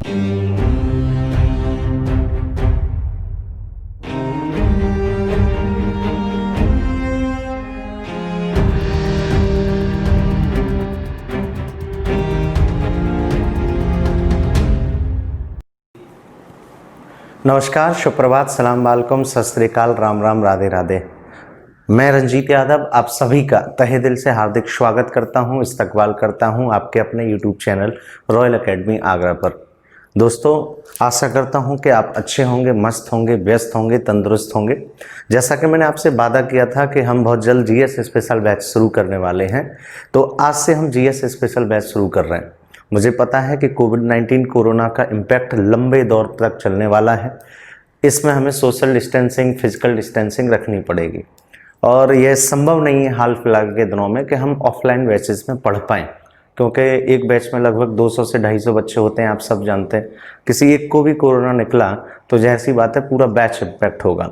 नमस्कार, सुप्रभात, सलाम वालेकुम, सत श्री अकाल, राम राम, राधे राधे। मैं रंजीत यादव आप सभी का तहे दिल से हार्दिक स्वागत करता हूं, इस्तकबाल करता हूं आपके अपने YouTube channel royal academy Agra पर। दोस्तों, आशा करता हूं कि आप अच्छे होंगे, मस्त होंगे, व्यस्त होंगे, तंदुरुस्त होंगे। जैसा कि मैंने आपसे वादा किया था कि हम बहुत जल्द जीएस स्पेशल बैच शुरू करने वाले हैं, तो आज से हम जीएस स्पेशल बैच शुरू कर रहे हैं। मुझे पता है कि कोविड-19 कोरोना का इम्पैक्ट लंबे दौर तक चलने वाला है। इसमें हमें सोशल डिस्टेंसिंग, फिजिकल डिस्टेंसिंग रखनी पड़ेगी और यह संभव नहीं है हाल फिलहाल के दिनों में कि हम ऑफलाइन बैचेस में पढ़ पाएँ, क्योंकि एक बैच में लगभग 200 से 250 बच्चे होते हैं। आप सब जानते हैं, किसी एक को भी कोरोना निकला तो जाहिर सी बात है पूरा बैच इम्पैक्ट होगा।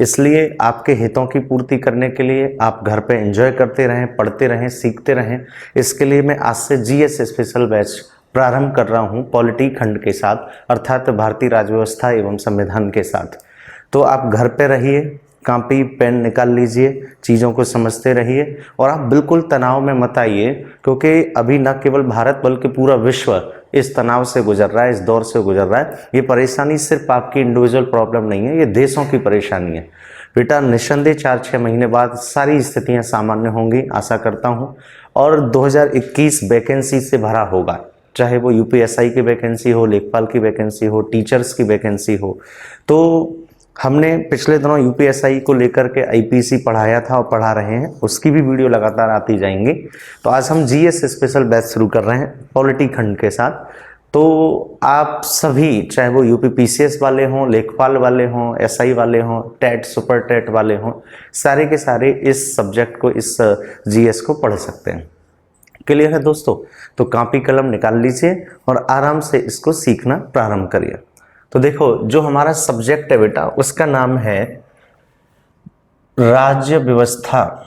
इसलिए आपके हितों की पूर्ति करने के लिए आप घर पे एंजॉय करते रहें, पढ़ते रहें, सीखते रहें। इसके लिए मैं आज से जीएस स्पेशल बैच प्रारंभ कर रहा हूं पॉलिटी खंड के साथ, अर्थात भारतीय राज्य व्यवस्था एवं संविधान के साथ। तो आप घर पे रहिए, कॉपी पेन निकाल लीजिए, चीज़ों को समझते रहिए और आप बिल्कुल तनाव में मत आइए, क्योंकि अभी न केवल भारत बल्कि पूरा विश्व इस तनाव से गुजर रहा है, इस दौर से गुजर रहा है। ये परेशानी सिर्फ आपकी इंडिविजुअल प्रॉब्लम नहीं है, ये देशों की परेशानी है। बेटा, निस्संदेह 4-6 महीने बाद सारी स्थितियां सामान्य होंगी, आशा करता हूं, और 2021 वैकेंसी से भरा होगा, चाहे वो यूपीएसआई की वैकेंसी हो, लेखपाल की वैकेंसी हो, टीचर्स की वैकेंसी हो। तो हमने पिछले दिनों यूपीएसआई को लेकर के आईपीसी पढ़ाया था और पढ़ा रहे हैं, उसकी भी वीडियो लगातार आती जाएंगी। तो आज हम जीएस स्पेशल बैच शुरू कर रहे हैं पॉलिटी खंड के साथ। तो आप सभी, चाहे वो यूपीपीसीएस वाले हों, लेखपाल वाले हों, एसआई वाले हों, टेट सुपर टेट वाले हों, सारे के सारे इस सब्जेक्ट को, इस जीएस को पढ़ सकते हैं। क्लियर है दोस्तों? तो कॉपी कलम निकाल लीजिए और आराम से इसको सीखना प्रारंभ करिए। तो देखो, जो हमारा सब्जेक्ट है बेटा, उसका नाम है राज्य व्यवस्था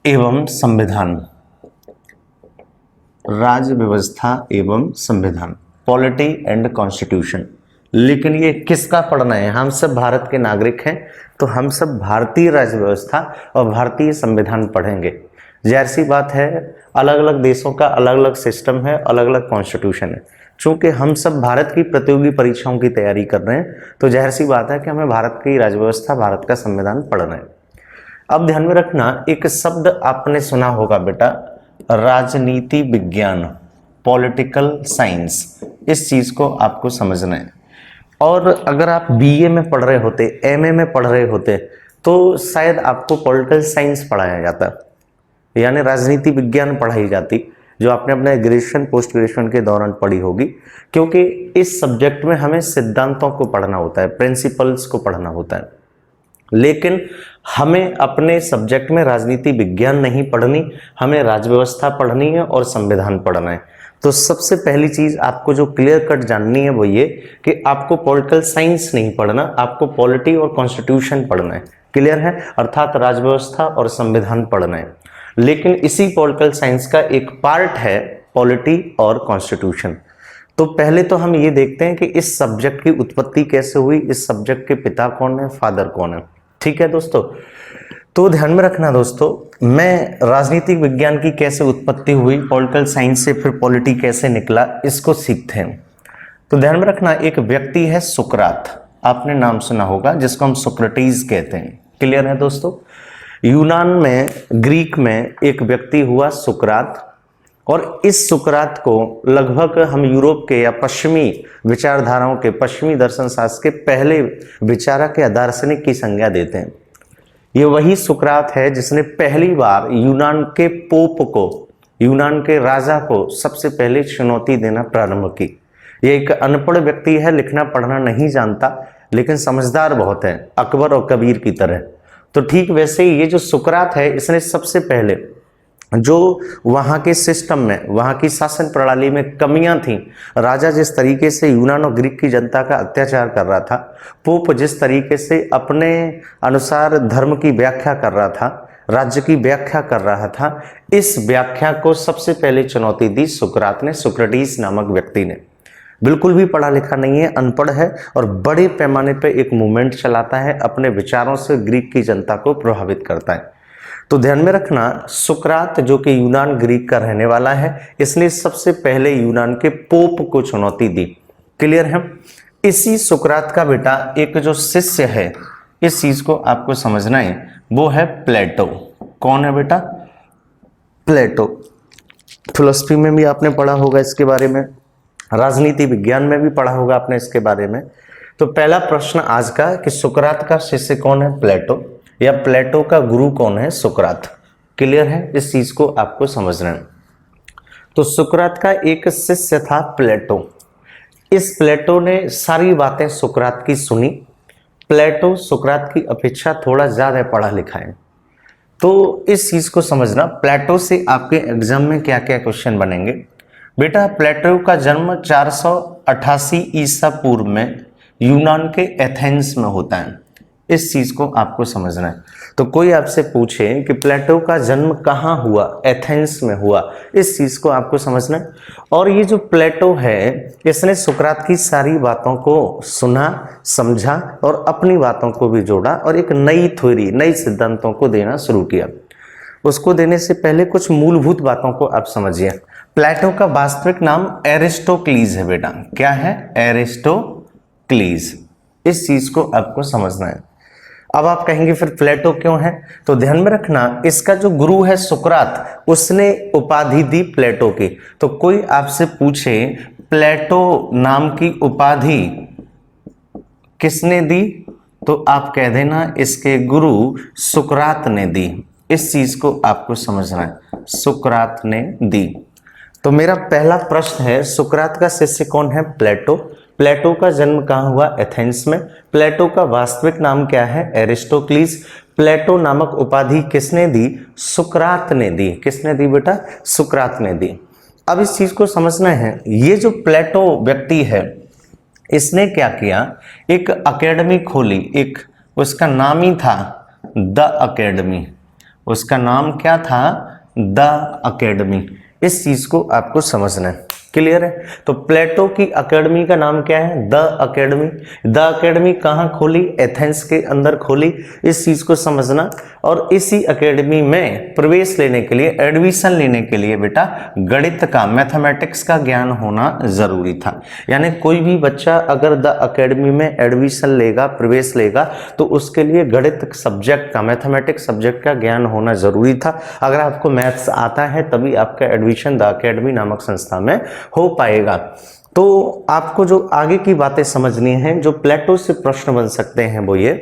एवं संविधान। राज्य व्यवस्था एवं संविधान, पॉलिटी एंड कॉन्स्टिट्यूशन। लेकिन ये किसका पढ़ना है? हम सब भारत के नागरिक हैं, तो हम सब भारतीय राज्य व्यवस्था और भारतीय संविधान पढ़ेंगे। जाहिर सी बात है, अलग अलग देशों का अलग अलग सिस्टम है, अलग अलग कॉन्स्टिट्यूशन है। चूंकि हम सब भारत की प्रतियोगी परीक्षाओं की तैयारी कर रहे हैं, तो जाहिर सी बात है कि हमें भारत की राज्य व्यवस्था, भारत का संविधान पढ़ना है। अब ध्यान में रखना, एक शब्द आपने सुना होगा बेटा, राजनीति विज्ञान, पॉलिटिकल साइंस। इस चीज को आपको समझना है। और अगर आप बीए में पढ़ रहे होते, एमए में पढ़ रहे होते, तो शायद आपको पॉलिटिकल साइंस पढ़ाया जाता, यानी राजनीति विज्ञान पढ़ाई जाती, जो आपने अपने ग्रेजुएशन पोस्ट ग्रेजुएशन के दौरान पढ़ी होगी। क्योंकि इस सब्जेक्ट में हमें सिद्धांतों को पढ़ना होता है, प्रिंसिपल्स को पढ़ना होता है। लेकिन हमें अपने सब्जेक्ट में राजनीति विज्ञान नहीं पढ़नी, हमें राज्य व्यवस्था पढ़नी है और संविधान पढ़ना है। तो सबसे पहली चीज आपको जो क्लियर कट जाननी है वो ये कि आपको पॉलिटिकल साइंस नहीं पढ़ना, आपको पॉलिटी और कॉन्स्टिट्यूशन पढ़ना है। क्लियर है? अर्थात राज्य व्यवस्था और संविधान पढ़ना है। लेकिन इसी पॉलिटिकल साइंस का एक पार्ट है पॉलिटी और कॉन्स्टिट्यूशन। तो पहले तो हम ये देखते हैं कि इस सब्जेक्ट की उत्पत्ति कैसे हुई, इस सब्जेक्ट के पिता कौन है, फादर कौन है। ठीक है दोस्तों? तो ध्यान में रखना दोस्तों, मैं राजनीतिक विज्ञान की कैसे उत्पत्ति हुई, पॉलिटिकल साइंस से फिर पॉलिटी कैसे निकला, इसको सीखते हैं। तो ध्यान में रखना, एक व्यक्ति है सुकरात, आपने नाम सुना होगा, जिसको हम सोक्रेटिस कहते हैं। क्लियर है दोस्तों? यूनान में, ग्रीक में एक व्यक्ति हुआ सुकरात, और इस सुकरात को लगभग हम यूरोप के या पश्चिमी विचारधाराओं के, पश्चिमी दर्शन शास्त्र के पहले विचारक या दार्शनिक की संज्ञा देते हैं। ये वही सुकरात है जिसने पहली बार यूनान के पोप को, यूनान के राजा को सबसे पहले चुनौती देना प्रारंभ की। ये एक अनपढ़ व्यक्ति है, लिखना पढ़ना नहीं जानता, लेकिन समझदार बहुत है, अकबर और कबीर की तरह। तो ठीक वैसे ही ये जो सुकरात है, इसने सबसे पहले जो वहां के सिस्टम में, वहां की शासन प्रणाली में कमियां थी, राजा जिस तरीके से यूनान और ग्रीक की जनता का अत्याचार कर रहा था, पोप जिस तरीके से अपने अनुसार धर्म की व्याख्या कर रहा था, राज्य की व्याख्या कर रहा था, इस व्याख्या को सबसे पहले चुनौती दी सुकरात ने, सुक्रेटिस नामक व्यक्ति ने। बिल्कुल भी पढ़ा लिखा नहीं है, अनपढ़ है और बड़े पैमाने पर एक मूवमेंट चलाता है, अपने विचारों से ग्रीक की जनता को प्रभावित करता है। तो ध्यान में रखना, सुकरात जो कि यूनान ग्रीक का रहने वाला है, इसने सबसे पहले यूनान के पोप को चुनौती दी। क्लियर है? इसी सुकरात का बेटा एक जो शिष्य है, इस चीज को आपको समझना है, वो है प्लेटो। कौन है बेटा? प्लेटो। फिलोसफी में भी आपने पढ़ा होगा इसके बारे में, राजनीति विज्ञान में भी पढ़ा होगा आपने इसके बारे में। तो पहला प्रश्न आज का कि सुकरात का शिष्य कौन है? प्लेटो। या प्लेटो का गुरु कौन है? सुकरात। क्लियर है? इस चीज को आपको समझना है। तो सुकरात का एक शिष्य था प्लेटो। इस प्लेटो ने सारी बातें सुकरात की सुनी। प्लेटो सुकरात की अपेक्षा थोड़ा ज्यादा पढ़ा लिखा है। तो इस चीज को समझना, प्लेटो से आपके एग्जाम में क्या क्या क्वेश्चन बनेंगे। बेटा, प्लेटो का जन्म 488 ईसा पूर्व में यूनान के एथेंस में होता है। इस चीज को आपको समझना है। तो कोई आपसे पूछे कि प्लेटो का जन्म कहाँ हुआ? एथेंस में हुआ। इस चीज को आपको समझना है। और ये जो प्लेटो है, इसने सुकरात की सारी बातों को सुना, समझा और अपनी बातों को भी जोड़ा और एक नई थ्योरी, नई सिद्धांतों को देना शुरू किया। उसको देने से पहले कुछ मूलभूत बातों को आप समझिए। प्लेटो का वास्तविक नाम एरिस्टोक्लीज है बेटा। क्या है? एरिस्टोक्लीज। इस चीज को आपको समझना है। अब आप कहेंगे फिर प्लेटो क्यों है? तो ध्यान में रखना, इसका जो गुरु है सुकरात, उसने उपाधि दी प्लेटो की। तो कोई आपसे पूछे प्लेटो नाम की उपाधि किसने दी, तो आप कह देना इसके गुरु सुकरात ने दी। इस चीज को आपको समझना है, सुकरात ने दी। तो मेरा पहला प्रश्न है, सुकरात का शिष्य कौन है? प्लेटो। प्लेटो का जन्म कहाँ हुआ? एथेंस में। प्लेटो का वास्तविक नाम क्या है? एरिस्टोक्लीज। प्लेटो नामक उपाधि किसने दी? सुकरात ने दी। किसने दी बेटा? सुकरात ने दी। अब इस चीज को समझना है, ये जो प्लेटो व्यक्ति है, इसने क्या किया? एक अकेडमी खोली, एक उसका नाम ही था द अकेडमी। उसका नाम क्या था? The academy. इस चीज को आपको समझना है। क्लियर है? तो प्लेटो की अकेडमी का नाम क्या है? The academy. द अकेडमी कहाँ खोली? एथेंस के अंदर खोली। इस चीज को समझना। और इसी अकेडमी में प्रवेश लेने के लिए, एडमिशन लेने के लिए बेटा गणित का, मैथमेटिक्स का ज्ञान होना जरूरी था। यानी कोई भी बच्चा अगर द अकेडमी में एडमिशन लेगा, प्रवेश लेगा, तो उसके लिए गणित सब्जेक्ट का, मैथमेटिक्स सब्जेक्ट का ज्ञान होना जरूरी था। अगर आपको मैथ्स आता है तभी आपका एडमिशन द अकेडमी नामक संस्था में हो पाएगा। तो आपको जो आगे की बातें समझनी हैं, जो प्लेटो से प्रश्न बन सकते हैं, वो ये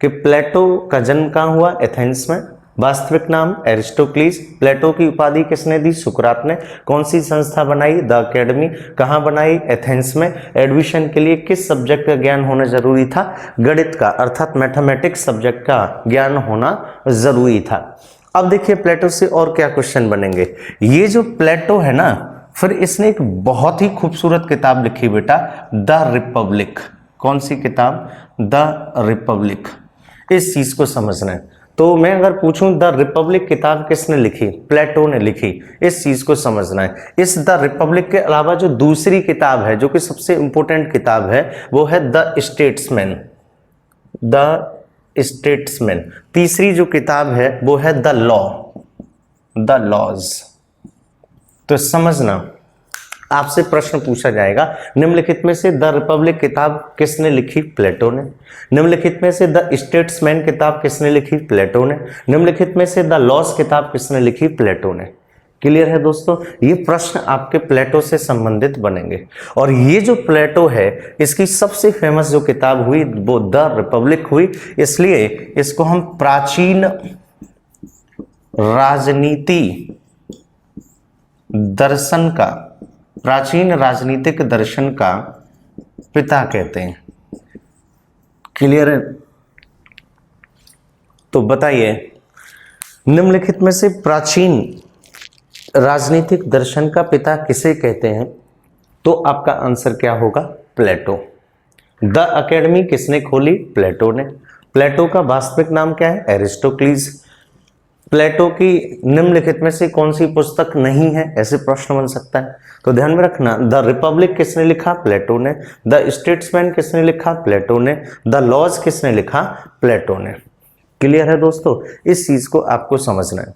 कि प्लेटो का जन्म कहाँ हुआ? एथेंस में। वास्तविक नाम एरिस्टोक्लीज। प्लेटो की उपाधि किसने दी? सुकरात ने। कौन सी संस्था बनाई? The academy. कहाँ बनाई? एथेंस में। एडमिशन के लिए किस सब्जेक्ट का ज्ञान होना जरूरी था? गणित का, अर्थात मैथमेटिक्स सब्जेक्ट का ज्ञान होना जरूरी था। अब देखिए प्लेटो से और क्या क्वेश्चन बनेंगे। ये जो प्लेटो है ना, फिर इसने एक बहुत ही खूबसूरत किताब लिखी बेटा, द रिपब्लिक। कौन सी किताब? The Republic. इस चीज को समझना है। तो मैं अगर पूछूं द रिपब्लिक किताब किसने लिखी? प्लेटो ने लिखी। इस चीज को समझना है। इस द रिपब्लिक के अलावा जो दूसरी किताब है, जो कि सबसे इंपॉर्टेंट किताब है, वो है द स्टेट्समैन। The statesman. तीसरी जो किताब है वो है द लॉ, द लॉज। तो समझना, आपसे प्रश्न पूछा जाएगा, निम्नलिखित में से द रिपब्लिक किताब किसने लिखी? प्लेटो ने। निम्नलिखित में से द स्टेट्समैन किताब किसने लिखी? प्लेटो ने। निम्नलिखित में से द लॉज किताब किसने लिखी? प्लेटो ने। क्लियर है दोस्तों? ये प्रश्न आपके प्लेटो से संबंधित बनेंगे। और ये जो प्लेटो है, इसकी सबसे फेमस जो किताब हुई वो द रिपब्लिक हुई। इसलिए इसको हम प्राचीन राजनीति दर्शन का, प्राचीन राजनीतिक दर्शन का पिता कहते हैं। क्लियर है? तो बताइए, निम्नलिखित में से प्राचीन राजनीतिक दर्शन का पिता किसे कहते हैं? तो आपका आंसर क्या होगा? प्लेटो। द अकेडमी किसने खोली? प्लेटो ने। प्लेटो का वास्तविक नाम क्या है? एरिस्टोक्लीज। प्लेटो की निम्नलिखित में से कौन सी पुस्तक नहीं है, ऐसे प्रश्न बन सकता है। तो ध्यान में रखना, द रिपब्लिक किसने लिखा, प्लेटो ने। द स्टेट्समैन किसने लिखा, प्लेटो ने। द लॉज किसने लिखा, प्लेटो ने। क्लियर है दोस्तों, इस चीज को आपको समझना है।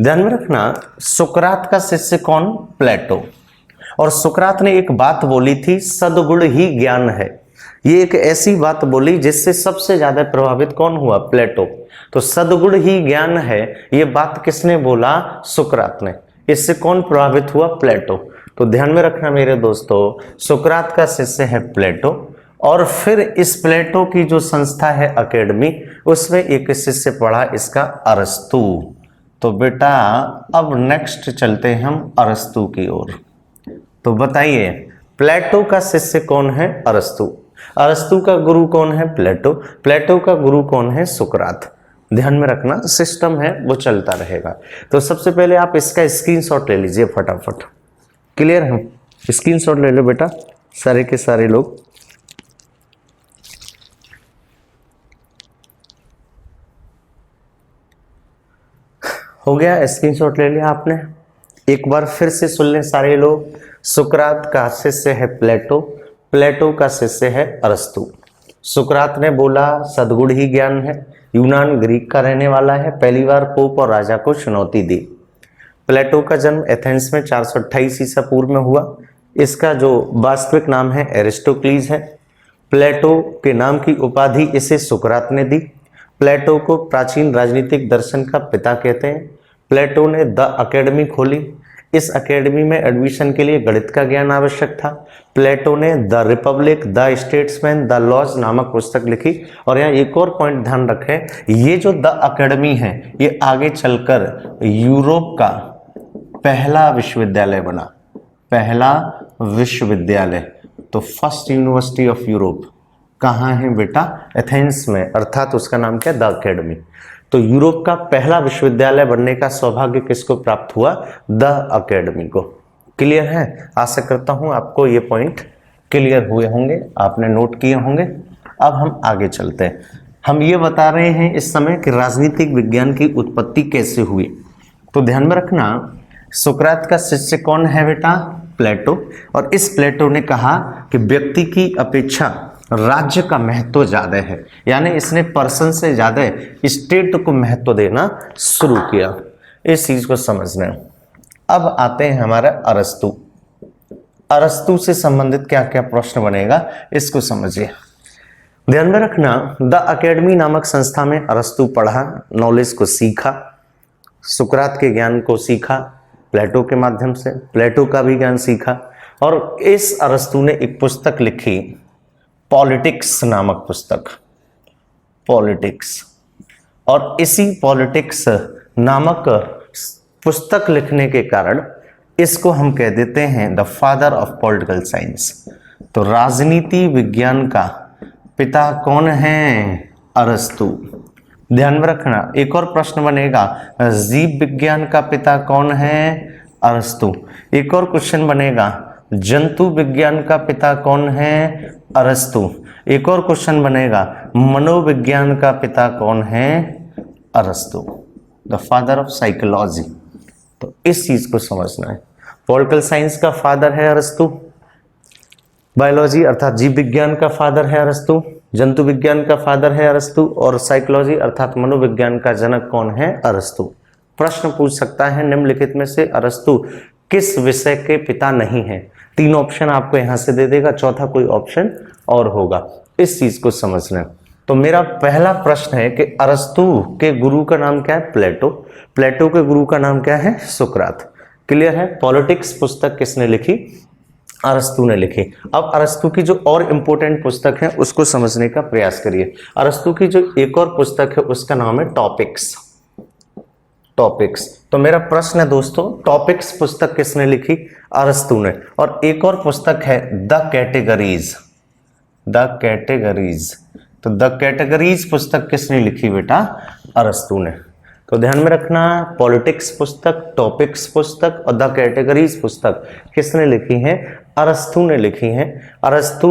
ध्यान में रखना, सुकरात का शिष्य कौन, प्लेटो। और सुकरात ने एक बात बोली थी, सद्गुण ही ज्ञान है। ये एक ऐसी बात बोली जिससे सबसे ज्यादा प्रभावित कौन हुआ, प्लेटो। तो सद्गुण ही ज्ञान है, ये बात किसने बोला, सुकरात ने। इससे कौन प्रभावित हुआ, प्लेटो। तो ध्यान में रखना मेरे दोस्तों, सुकरात का शिष्य है प्लेटो, और फिर इस प्लेटो की जो संस्था है अकेडमी, उसमें एक शिष्य पढ़ा इसका, अरस्तु। तो बेटा अब नेक्स्ट चलते हैं हम अरस्तु की ओर। तो बताइए, प्लेटो का शिष्य कौन है, अरस्तु। अरस्तु का गुरु कौन है, प्लेटो। प्लेटो का गुरु कौन है, सुकरात। ध्यान में रखना, सिस्टम है वो चलता रहेगा। तो सबसे पहले आप इसका स्क्रीनशॉट ले लीजिए फटाफट। क्लियर है, स्क्रीनशॉट ले लो बेटा सारे के सारे लोग। हो गया, स्क्रीनशॉट ले लिया आपने। एक बार फिर से सुन लें सारे लोग। सुकरात का शिष्य है प्लेटो, प्लेटो का शिष्य है अरस्तु। सुकरात ने बोला सद्गुण ही ज्ञान है, यूनान ग्रीक का रहने वाला है, पहली बार पोप और राजा को चुनौती दी। प्लेटो का जन्म एथेंस में 428 ईसा पूर्व में हुआ। इसका जो वास्तविक नाम है एरिस्टोक्लीज है। प्लेटो के नाम की उपाधि इसे सुकरात ने दी। प्लेटो को प्राचीन राजनीतिक दर्शन का पिता कहते हैं। प्लेटो ने द अकेडमी खोली। इस अकेडमी में एडमिशन के लिए गणित का ज्ञान आवश्यक था। प्लेटो ने the Republic, the Statesman, the Laws नामक पुस्तक लिखी। और यहाँ एक और पॉइंट ध्यान रखें, ये जो द अकेडमी है ये आगे चलकर यूरोप का पहला विश्वविद्यालय बना, पहला विश्वविद्यालय। तो फर्स्ट यूनिवर्सिटी ऑफ यूरोप कहाँ है बेटा, एथेंस में, अर्थात उसका नाम क्या है, द अकेडमी। तो यूरोप का पहला विश्वविद्यालय बनने का सौभाग्य किसको प्राप्त हुआ, द अकेडमी को। क्लियर है, आशा करता हूं आपको ये पॉइंट क्लियर हुए होंगे, आपने नोट किए होंगे। अब हम आगे चलते हैं। हम ये बता रहे हैं इस समय कि राजनीतिक विज्ञान की उत्पत्ति कैसे हुई। तो ध्यान में रखना, सुकरात का शिष्य कौन है बेटा, प्लेटो। और इस प्लेटो ने कहा कि व्यक्ति की अपेक्षा राज्य का महत्व ज्यादा है, यानी इसने पर्सन से ज्यादा स्टेट को महत्व देना शुरू किया। इस चीज को समझना है। अब आते हैं हमारा अरस्तु। अरस्तु से संबंधित क्या क्या प्रश्न बनेगा इसको समझिए। ध्यान में रखना, द अकेडमी नामक संस्था में अरस्तु पढ़ा, नॉलेज को सीखा, सुकरात के ज्ञान को सीखा प्लेटो के माध्यम से, प्लेटो का भी ज्ञान सीखा। और इस अरस्तु ने एक पुस्तक लिखी, पॉलिटिक्स नामक पुस्तक, पॉलिटिक्स। और इसी पॉलिटिक्स नामक पुस्तक लिखने के कारण इसको हम कह देते हैं the father of political science. तो राजनीति विज्ञान का पिता कौन है, अरस्तु। ध्यान में रखना, एक और प्रश्न बनेगा, जीव विज्ञान का पिता कौन है, अरस्तु। एक और क्वेश्चन बनेगा, जंतु विज्ञान का पिता कौन है, अरस्तु। एक और क्वेश्चन बनेगा, मनोविज्ञान का पिता कौन है, अरस्तु, द फादर ऑफ साइकोलॉजी। तो इस चीज को समझना है। पॉलिटिकल साइंस का फादर है अरस्तु, बायोलॉजी अर्थात जीव विज्ञान का फादर है अरस्तु, जंतु विज्ञान का फादर है अरस्तु, और साइकोलॉजी अर्थात मनोविज्ञान का जनक कौन है, अरस्तु। प्रश्न पूछ सकता है निम्नलिखित में से अरस्तु किस विषय के पिता नहीं है। 3 ऑप्शन आपको यहां से दे देगा, चौथा कोई ऑप्शन और होगा। इस चीज को समझना है। तो मेरा पहला प्रश्न है कि अरस्तु के गुरु का नाम क्या है, प्लेटो। प्लेटो के गुरु का नाम क्या है, सुकरात। क्लियर है। पॉलिटिक्स पुस्तक किसने लिखी, अरस्तु ने लिखी। अब अरस्तु की जो और इंपॉर्टेंट पुस्तक है उसको समझने का प्रयास करिए। अरस्तु की जो एक और पुस्तक है उसका नाम है टॉपिक्स। टॉपिक्स। तो मेरा प्रश्न है दोस्तों, टॉपिक्स पुस्तक किसने लिखी, अरस्तु ने। और एक और पुस्तक है द कैटेगरीज। The categories. तो द कैटेगरीज पुस्तक किसने लिखी बेटा, अरस्तु ने। तो ध्यान में रखना, पॉलिटिक्स पुस्तक, टॉपिक्स पुस्तक और द कैटेगरीज पुस्तक किसने लिखी है, अरस्तु ने लिखी है। अरस्तु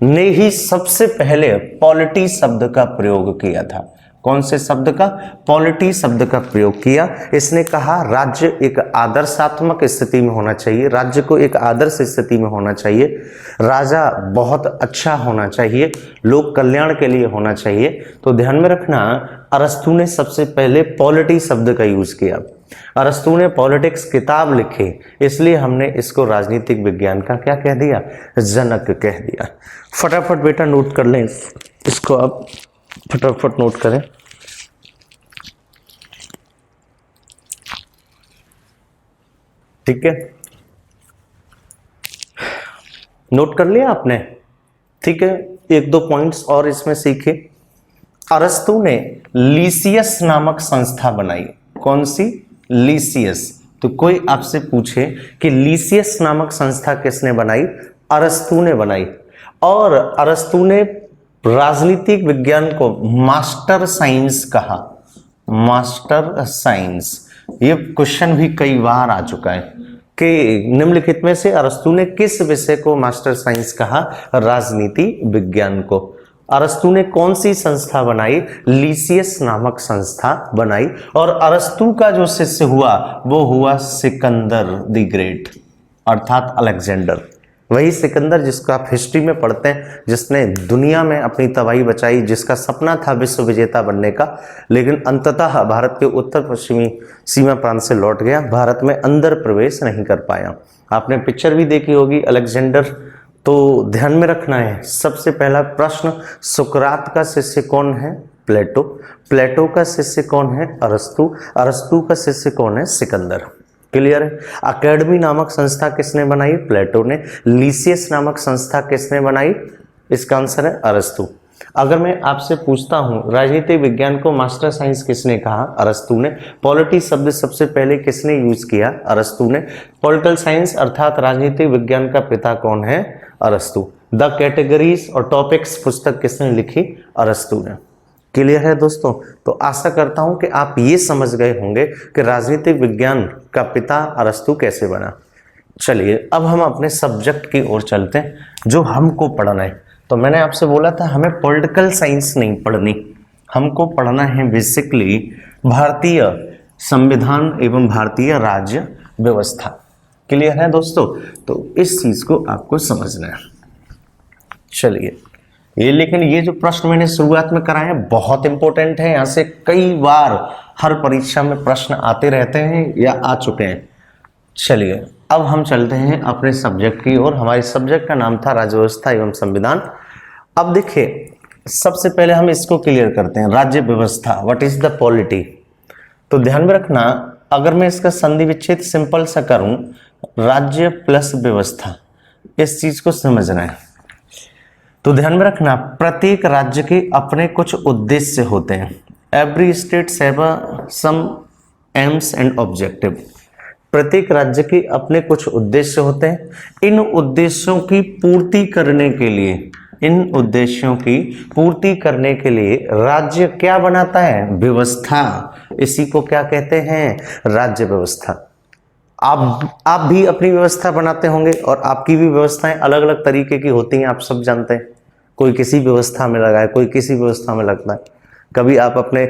ने ही सबसे पहले पॉलिटी शब्द का प्रयोग किया था। कौन से शब्द का? पॉलिटी शब्द का प्रयोग किया। इसने कहा राज्य एक आदर्शात्मक स्थिति में होना चाहिए, राज्य को एक आदर्श स्थिति में होना चाहिए, राजा बहुत अच्छा होना चाहिए, लोक कल्याण के लिए होना चाहिए। तो ध्यान में रखना, अरस्तु ने सबसे पहले पॉलिटी शब्द का यूज किया। अरस्तु ने पॉलिटिक्स किताब लिखी, इसलिए हमने इसको राजनीतिक विज्ञान का क्या कह दिया? जनक कह दिया। फटाफट बेटा नोट कर लें इसको, आप फटाफट नोट करें। ठीक है, नोट कर लिया आपने? ठीक है, एक दो पॉइंट्स और इसमें सीखे। अरस्तु ने लीसियस नामक संस्था बनाई। कौन सी? लीसियस। तो कोई आपसे पूछे कि लीसियस नामक संस्था किसने बनाई? अरस्तु ने बनाई। और अरस्तु ने राजनीतिक विज्ञान को मास्टर साइंस कहा। मास्टर साइंस, ये क्वेश्चन भी कई बार आ चुका है कि निम्नलिखित में से अरस्तु ने किस विषय को मास्टर साइंस कहा? राजनीति विज्ञान को। अरस्तु ने कौन सी संस्था बनाई? लीसियस नामक संस्था बनाई। और अरस्तु का जो शिष्य हुआ वो हुआ सिकंदर द ग्रेट, अर्थात अलेक्जेंडर। वही सिकंदर जिसका आप हिस्ट्री में पढ़ते हैं, जिसने दुनिया में अपनी तबाही बचाई, जिसका सपना था विश्व विजेता बनने का, लेकिन अंततः भारत के उत्तर पश्चिमी सीमा प्रांत से लौट गया, भारत में अंदर प्रवेश नहीं कर पाया। आपने पिक्चर भी देखी होगी अलेक्जेंडर। तो ध्यान में रखना है, सबसे पहला प्रश्न, सुकरात का शिष्य कौन है? प्लेटो। प्लेटो का शिष्य कौन है? अरस्तु। अरस्तु का शिष्य कौन है? सिकंदर। क्लियर है? अकेडमी नामक संस्था किसने बनाई? प्लेटो ने। लीसियस नामक संस्था किसने बनाई? इसका आंसर है अरस्तु। अगर मैं आपसे पूछता हूं राजनीतिक विज्ञान को मास्टर साइंस किसने कहा? अरस्तु ने। पॉलिटी शब्द सबसे पहले किसने यूज किया? अरस्तु ने। पॉलिटिकल साइंस अर्थात राजनीतिक विज्ञान का पिता कौन है? अरस्तु। द कैटेगरीज और टॉपिक्स पुस्तक किसने लिखी? अरस्तु ने। क्लियर है दोस्तों? तो आशा करता हूं कि आप ये समझ गए होंगे कि राजनीतिक विज्ञान का पिता अरस्तु कैसे बना। चलिए अब हम अपने सब्जेक्ट की ओर चलते हैं जो हमको पढ़ना है। तो मैंने आपसे बोला था हमें पॉलिटिकल साइंस नहीं पढ़नी, हमको पढ़ना है बेसिकली भारतीय संविधान एवं भारतीय राज्य व्यवस्था। क्लियर है दोस्तों? तो इस चीज को आपको समझना है। चलिए ये, लेकिन ये जो प्रश्न मैंने शुरुआत में कराए हैं बहुत इंपॉर्टेंट है, यहाँ से कई बार हर परीक्षा में प्रश्न आते रहते हैं या आ चुके हैं। चलिए अब हम चलते हैं अपने सब्जेक्ट की ओर। हमारे सब्जेक्ट का नाम था राज्य व्यवस्था एवं संविधान। अब देखिए सबसे पहले हम इसको क्लियर करते हैं, राज्य व्यवस्था, व्हाट इज द पॉलिटी। तो ध्यान में रखना, अगर मैं इसका संधि विच्छेद सिंपल सा करूं, राज्य प्लस व्यवस्था, इस चीज को समझना है। तो ध्यान में रखना, प्रत्येक राज्य के अपने कुछ उद्देश्य होते हैं। Every state have some aims and objective. प्रत्येक राज्य के अपने कुछ उद्देश्य होते हैं। इन उद्देश्यों की पूर्ति करने के लिए, इन उद्देश्यों की पूर्ति करने के लिए राज्य क्या बनाता है? व्यवस्था। इसी को क्या कहते हैं? राज्य व्यवस्था। आप भी अपनी व्यवस्था बनाते होंगे और आपकी भी व्यवस्थाएं अलग अलग तरीके की होती हैं, आप सब जानते हैं। कोई किसी व्यवस्था में लगा है, कोई किसी व्यवस्था में लगता है। कभी आप अपने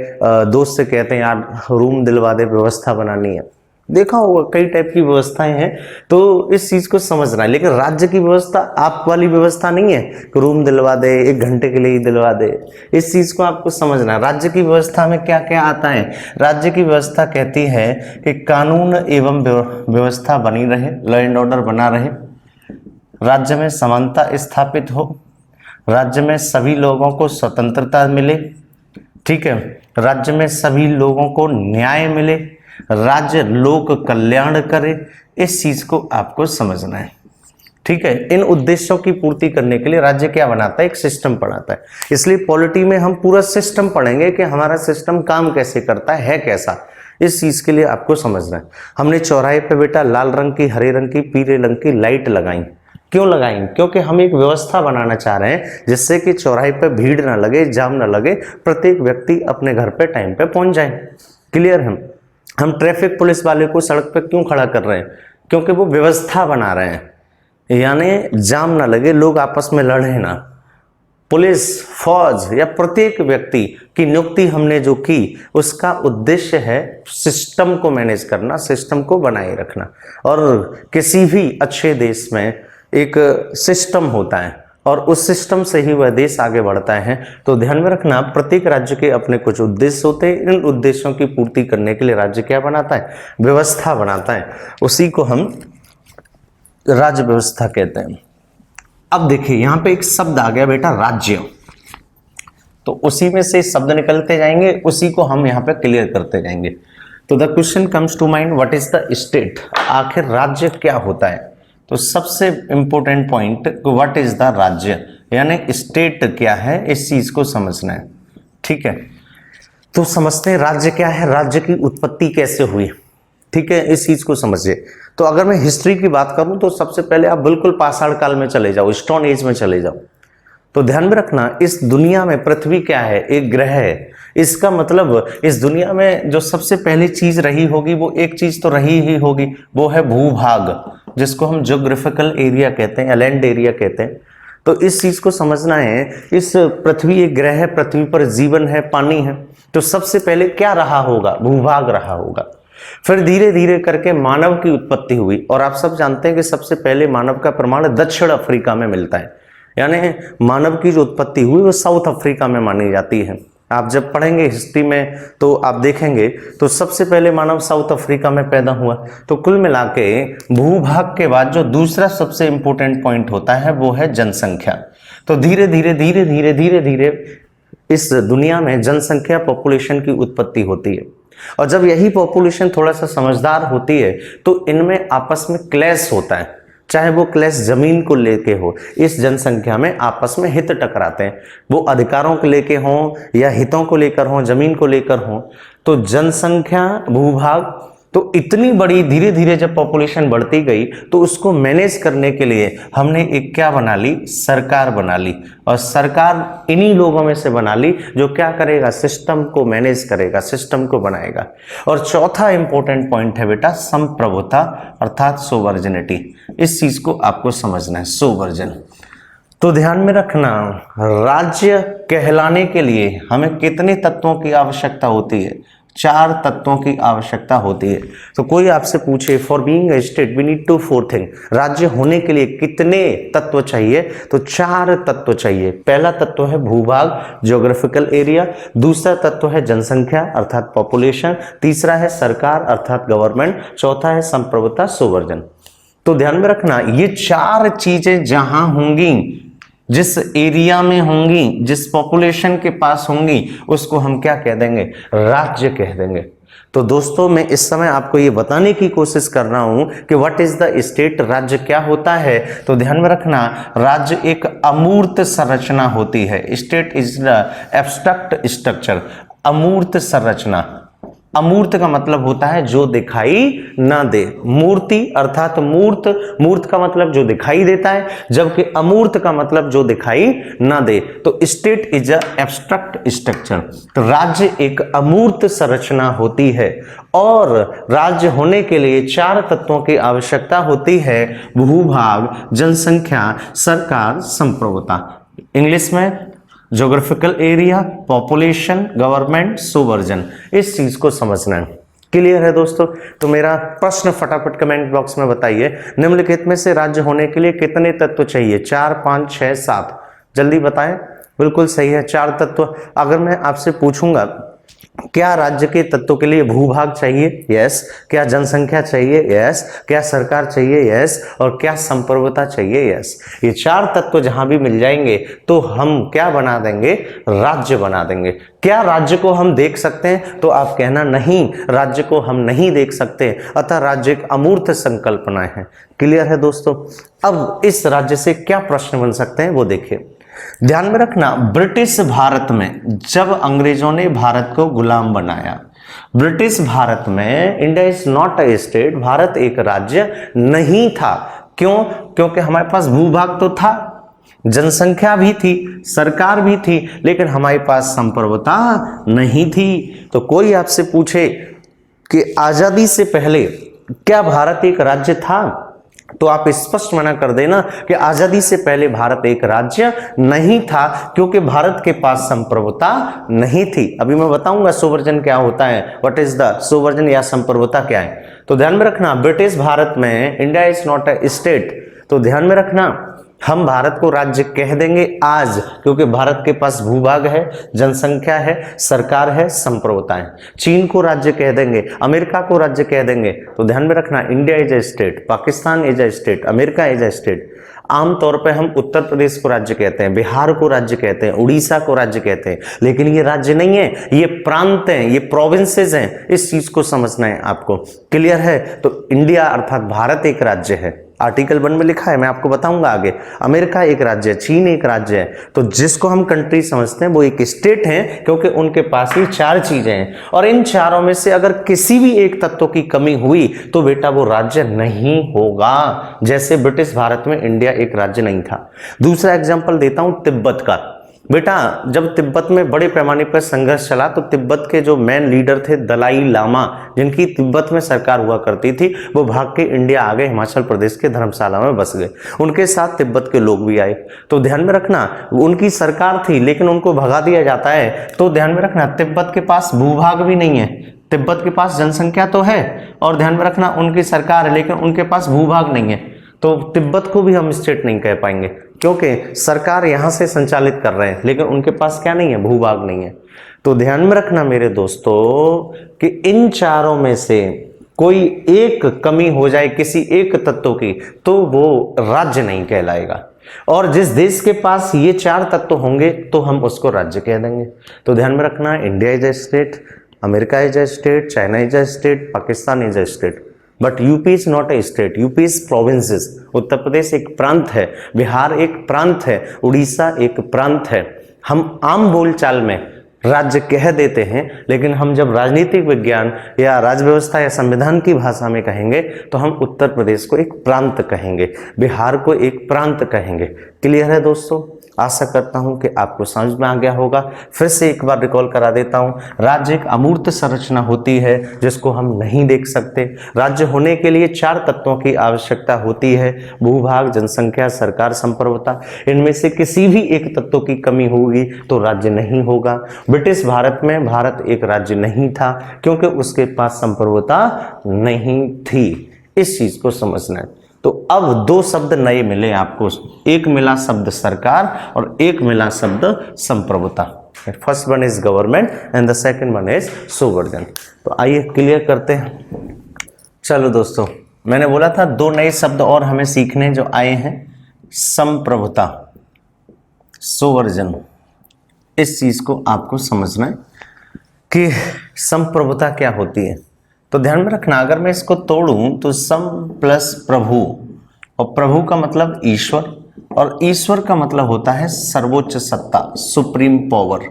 दोस्त से कहते हैं यार रूम दिलवा दे, व्यवस्था बनानी है। देखा होगा कई टाइप की व्यवस्थाएं हैं, तो इस चीज को समझना है। लेकिन राज्य की व्यवस्था आप वाली व्यवस्था नहीं है कि रूम दिलवा दे, 1 घंटे के लिए ही दिलवा दे। इस चीज को आपको समझना है। राज्य की व्यवस्था में क्या क्या आता है? राज्य की व्यवस्था कहती है कि कानून एवं व्यवस्था बनी रहे, लॉ एंड ऑर्डर बना रहे, राज्य में समानता स्थापित हो, राज्य में सभी लोगों को स्वतंत्रता मिले, ठीक है, राज्य में सभी लोगों को न्याय मिले, राज्य लोक कल्याण करे। इस चीज को आपको समझना है, ठीक है। इन उद्देश्यों की पूर्ति करने के लिए राज्य क्या बनाता है? एक सिस्टम बनाता है। इसलिए पॉलिटी में हम पूरा सिस्टम पढ़ेंगे कि हमारा सिस्टम काम कैसे करता है कैसा। इस चीज के लिए आपको समझना है। हमने चौराहे पे बेटा लाल रंग की, हरे रंग की, पीले रंग की लाइट लगाई। क्यों लगाई? क्योंकि हम एक व्यवस्था बनाना चाह रहे हैं जिससे कि चौराहे पे भीड़ ना लगे, जाम ना लगे, प्रत्येक व्यक्ति अपने घर पे टाइम पे पहुंच जाए। क्लियर है? हम ट्रैफिक पुलिस वाले को सड़क पे क्यों खड़ा कर रहे हैं? क्योंकि वो व्यवस्था बना रहे हैं, यानी जाम ना लगे, लोग आपस में लड़े ना। पुलिस, फौज या प्रत्येक व्यक्ति की नियुक्ति हमने जो की, उसका उद्देश्य है सिस्टम को मैनेज करना, सिस्टम को बनाए रखना। और किसी भी अच्छे देश में एक सिस्टम होता है और उस सिस्टम से ही वह देश आगे बढ़ता है। तो ध्यान में रखना, प्रत्येक राज्य के अपने कुछ उद्देश्य होते हैं। इन उद्देश्यों की पूर्ति करने के लिए राज्य क्या बनाता है? व्यवस्था बनाता है। उसी को हम राज्य व्यवस्था कहते हैं। अब देखिए यहां पे एक शब्द आ गया बेटा, राज्य। तो उसी में से शब्द निकलते जाएंगे, उसी को हम यहाँ पे क्लियर करते जाएंगे। तो the question comes to mind, what is the state? आखिर राज्य क्या होता है? तो सबसे important point, what is the rajya, यानी स्टेट क्या है, इस चीज को समझना है। ठीक है, तो समझते हैं राज्य क्या है, राज्य की उत्पत्ति कैसे हुई। ठीक है, इस चीज को समझिए। तो अगर मैं हिस्ट्री की बात करूं तो सबसे पहले आप बिल्कुल पाषाण काल में चले जाओ, स्टोन एज में चले जाओ। तो ध्यान में रखना, इस दुनिया में पृथ्वी क्या है? एक ग्रह है। इसका मतलब इस दुनिया में जो सबसे पहली चीज रही होगी, वो एक चीज तो रही ही होगी, वो है भूभाग, जिसको हम ज्योग्राफिकल एरिया कहते हैं या लैंड एरिया कहते हैं। तो इस चीज को समझना है, इस पृथ्वी एक ग्रह है, पृथ्वी पर जीवन है, पानी है। तो सबसे पहले क्या रहा होगा? भूभाग रहा होगा। फिर धीरे धीरे करके मानव की उत्पत्ति हुई, और आप सब जानते हैं कि सबसे पहले मानव का प्रमाण दक्षिण अफ्रीका में मिलता है। यानी मानव की जो उत्पत्ति हुई वो साउथ अफ्रीका में मानी जाती है। आप जब पढ़ेंगे हिस्ट्री में तो आप देखेंगे, तो सबसे पहले मानव साउथ अफ्रीका में पैदा हुआ। तो कुल मिला के भूभाग के बाद जो दूसरा सबसे इंपॉर्टेंट पॉइंट होता है वो है जनसंख्या। तो धीरे धीरे धीरे धीरे धीरे धीरे इस दुनिया में जनसंख्या, पॉपुलेशन की उत्पत्ति होती है। और जब यही पॉपुलेशन थोड़ा सा समझदार होती है तो इनमें आपस में क्लैश होता है, चाहे वो क्लैश जमीन को लेके हो। इस जनसंख्या में आपस में हित टकराते हैं, वो अधिकारों को लेके हों या हितों को लेकर हों, जमीन को लेकर हों। तो जनसंख्या, भूभाग, तो इतनी बड़ी, धीरे धीरे जब पॉपुलेशन बढ़ती गई तो उसको मैनेज करने के लिए हमने एक क्या बना ली? सरकार बना ली। और सरकार इन्हीं लोगों में से बना ली जो क्या करेगा? सिस्टम को मैनेज करेगा, सिस्टम को बनाएगा। और चौथा इंपॉर्टेंट पॉइंट है बेटा संप्रभुता, अर्थात सोवर्जिनिटी। इस चीज को आपको समझना है, सोवर्जन। तो ध्यान में रखना, राज्य कहलाने के लिए हमें कितने तत्वों की आवश्यकता होती है? 4 तत्वों की आवश्यकता होती है। तो कोई आपसे पूछे for being a state we need to 4 thing, राज्य होने के लिए कितने तत्व चाहिए? तो 4 तत्व चाहिए। पहला तत्व है भूभाग, ज्योग्राफिकल एरिया। दूसरा तत्व है जनसंख्या अर्थात पॉपुलेशन। तीसरा है सरकार अर्थात गवर्नमेंट। चौथा है संप्रभुता, सोवर्जन। तो ध्यान में रखना, ये 4 चीजें जहां होंगी, जिस एरिया में होंगी, जिस पॉपुलेशन के पास होंगी, उसको हम क्या कह देंगे? राज्य कह देंगे। तो दोस्तों मैं इस समय आपको ये बताने की कोशिश कर रहा हूं कि व्हाट इज द स्टेट, राज्य क्या होता है। तो ध्यान में रखना, राज्य एक अमूर्त संरचना होती है। State is the abstract structure, अमूर्त संरचना। अमूर्त का मतलब होता है जो दिखाई ना दे। मूर्ति अर्थात मूर्त, मूर्त का मतलब जो दिखाई देता है, जबकि अमूर्त का मतलब जो दिखाई ना दे। तो state is a abstract structure. तो राज्य एक अमूर्त संरचना होती है और राज्य होने के लिए 4 तत्वों की आवश्यकता होती है: भूभाग, जनसंख्या, सरकार, संप्रभुता। इंग्लिश में ज्योग्राफिकल एरिया, पॉपुलेशन, गवर्नमेंट, सोवर्जन। इस चीज को समझना है। क्लियर है दोस्तों? तो मेरा प्रश्न फटाफट कमेंट बॉक्स में बताइए, निम्नलिखित में से राज्य होने के लिए कितने तत्व चाहिए? 4, 5, 6, 7? जल्दी बताएं। बिल्कुल सही है, 4 तत्व। अगर मैं आपसे पूछूंगा क्या राज्य के तत्वों के लिए भूभाग चाहिए? यस। क्या जनसंख्या चाहिए? यस। क्या सरकार चाहिए? यस। और क्या संप्रभुता चाहिए? यस। ये 4 तत्व जहां भी मिल जाएंगे तो हम क्या बना देंगे? राज्य बना देंगे। क्या राज्य को हम देख सकते हैं? तो आप कहना नहीं, राज्य को हम नहीं देख सकते, अतः राज्य एक अमूर्त संकल्पना है। क्लियर है दोस्तों? अब इस राज्य से क्या प्रश्न बन सकते हैं वो देखिए। ध्यान में रखना, ब्रिटिश भारत में जब अंग्रेजों ने भारत को गुलाम बनाया, ब्रिटिश भारत में, India is not a state, Bharat एक राज्य नहीं था। क्यों? क्योंकि हमारे पास भूभाग तो था, जनसंख्या भी थी, सरकार भी थी, लेकिन हमारे पास संप्रभुता नहीं थी। तो कोई आपसे पूछे कि आजादी से पहले क्या भारत एक राज्य था? तो आप स्पष्ट मना कर देना कि आजादी से पहले भारत एक राज्य नहीं था, क्योंकि भारत के पास संप्रभुता नहीं थी। अभी मैं बताऊंगा सोवर्जन क्या होता है, व्हाट इज द सोवर्जन या संप्रभुता क्या है। तो ध्यान में रखना, ब्रिटिश भारत में India is not a state. तो ध्यान में रखना, हम भारत को राज्य कह देंगे आज, क्योंकि भारत के पास भूभाग है, जनसंख्या है, सरकार है, संप्रभुता है। चीन को राज्य कह देंगे, अमेरिका को राज्य कह देंगे। तो ध्यान में रखना, India is a state, Pakistan is a state, America is a state. आमतौर पे हम उत्तर प्रदेश को राज्य कहते हैं, बिहार को राज्य कहते हैं, उड़ीसा को राज्य कहते हैं, लेकिन ये राज्य नहीं है, ये प्रांत हैं, ये प्रोविंसेस हैं। इस चीज को समझना है आपको। क्लियर है? तो इंडिया अर्थात भारत एक राज्य है, आर्टिकल 1 में लिखा है, मैं आपको बताऊंगा आगे। अमेरिका एक राज्य है, चीन एक राज्य है। तो जिसको हम कंट्री समझते हैं वो एक स्टेट है, क्योंकि उनके पास ही 4 चीजें हैं, और इन चारों में से अगर किसी भी एक तत्व की कमी हुई तो बेटा वो राज्य नहीं होगा। जैसे ब्रिटिश भारत में इंडिया एक राज्य नहीं था। दूसरा एग्जाम्पल देता हूं तिब्बत का। बेटा जब तिब्बत में बड़े पैमाने पर संघर्ष चला तो तिब्बत के जो मेन लीडर थे दलाई लामा, जिनकी तिब्बत में सरकार हुआ करती थी, वो भाग के इंडिया आ गए, हिमाचल प्रदेश के धर्मशाला में बस गए। उनके साथ तिब्बत के लोग भी आए। तो ध्यान में रखना, उनकी सरकार थी लेकिन उनको भगा दिया जाता है। तो ध्यान में रखना, तिब्बत के पास भूभाग भी नहीं है, तिब्बत के पास जनसंख्या तो है, और ध्यान में रखना उनकी सरकार है लेकिन उनके पास भूभाग नहीं है। तो तिब्बत को भी हम स्टेट नहीं कह पाएंगे, क्योंकि सरकार यहां से संचालित कर रहे हैं लेकिन उनके पास क्या नहीं है, भूभाग नहीं है। तो ध्यान में रखना मेरे दोस्तों कि इन चारों में से कोई एक कमी हो जाए किसी एक तत्व की तो वो राज्य नहीं कहलाएगा, और जिस देश के पास ये 4 तत्व होंगे तो हम उसको राज्य कह देंगे। तो ध्यान में रखना, India is a state, America is a state, China is a state, Pakistan is a state, but UP is not a state, UP is provinces. Uttar Pradesh एक प्रांत है, बिहार एक प्रांत है, उड़ीसा एक प्रांत है। हम आम बोलचाल में राज्य कह देते हैं, लेकिन हम जब राजनीतिक विज्ञान या राज्य व्यवस्था या संविधान की भाषा में कहेंगे तो हम उत्तर प्रदेश को एक प्रांत कहेंगे, बिहार को एक प्रांत कहेंगे। क्लियर है दोस्तों? आशा करता हूं कि आपको समझ में आ गया होगा। फिर से एक बार रिकॉल करा देता हूं, राज्य एक अमूर्त संरचना होती है जिसको हम नहीं देख सकते। राज्य होने के लिए 4 तत्वों की आवश्यकता होती है, भूभाग, जनसंख्या, सरकार, संप्रभुता। इनमें से किसी भी एक तत्व की कमी होगी तो राज्य नहीं होगा। ब्रिटिश भारत में भारत एक राज्य नहीं था क्योंकि उसके पास संप्रभुता नहीं थी। इस चीज को समझना है। तो अब 2 शब्द नए मिले आपको, एक मिला शब्द सरकार और एक मिला शब्द संप्रभुता। First one is government and the second one is सोवर्जन। तो आइए क्लियर करते हैं। चलो दोस्तों, मैंने बोला था 2 नए शब्द और हमें सीखने जो आए हैं, संप्रभुता, सोवर्जन। इस चीज को आपको समझना है कि संप्रभुता क्या होती है। तो ध्यान में रखना, अगर मैं इसको तोड़ूं तो सम प्लस प्रभु, और प्रभु का मतलब ईश्वर, और ईश्वर का मतलब होता है सर्वोच्च सत्ता, सुप्रीम पावर।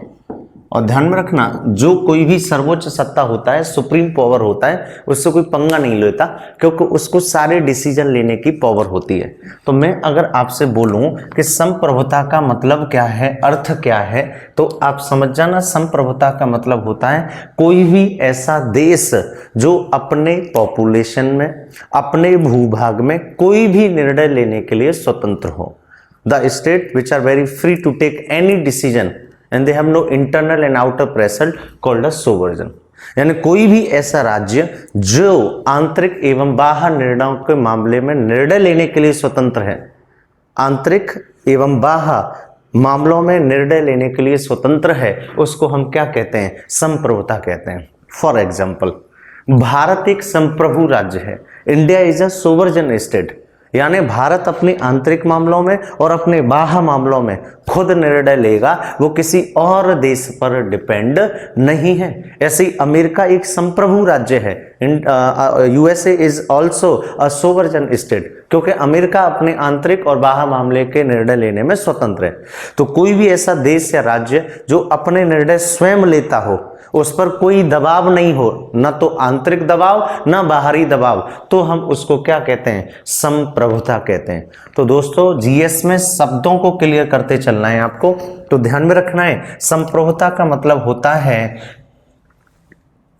और ध्यान में रखना, जो कोई भी सर्वोच्च सत्ता होता है, सुप्रीम पावर होता है, उससे कोई पंगा नहीं लेता क्योंकि उसको सारे डिसीजन लेने की पावर होती है। तो मैं अगर आपसे बोलूं कि संप्रभुता का मतलब क्या है, अर्थ क्या है, तो आप समझ जाना, संप्रभुता का मतलब होता है कोई भी ऐसा देश जो अपने पॉपुलेशन में, अपने भूभाग में कोई भी निर्णय लेने के लिए स्वतंत्र हो। The state which are very free to take any decision and they have no internal and outer pressure called as sovereign। यानी कोई भी ऐसा राज्य जो आंतरिक एवं बाह्य निर्णयों के मामले में निर्णय लेने के लिए स्वतंत्र है, आंतरिक एवं बाह्य मामलों में निर्णय लेने के लिए स्वतंत्र है, उसको हम क्या कहते हैं, संप्रभुता कहते हैं। फॉर एग्जाम्पल, भारत एक संप्रभु राज्य है, इंडिया इज अ सोवर्जन स्टेट। यानी भारत अपने आंतरिक मामलों में और अपने बाह्य मामलों में खुद निर्णय लेगा, वो किसी और देश पर डिपेंड नहीं है। ऐसे ही अमेरिका एक संप्रभु राज्य है, USA is also a सोवर्जन state, क्योंकि अमेरिका अपने आंतरिक और बाह्य मामले के निर्णय लेने में स्वतंत्र है। तो कोई भी ऐसा देश या राज्य जो अपने निर्णय स्वयं लेता हो, उस पर कोई दबाव नहीं हो, ना तो आंतरिक दबाव ना बाहरी दबाव, तो हम उसको क्या कहते हैं, संप्रभुता कहते हैं। तो दोस्तों जीएस में शब्दों को क्लियर करते चलना है आपको। तो ध्यान में रखना है, संप्रभुता का मतलब होता है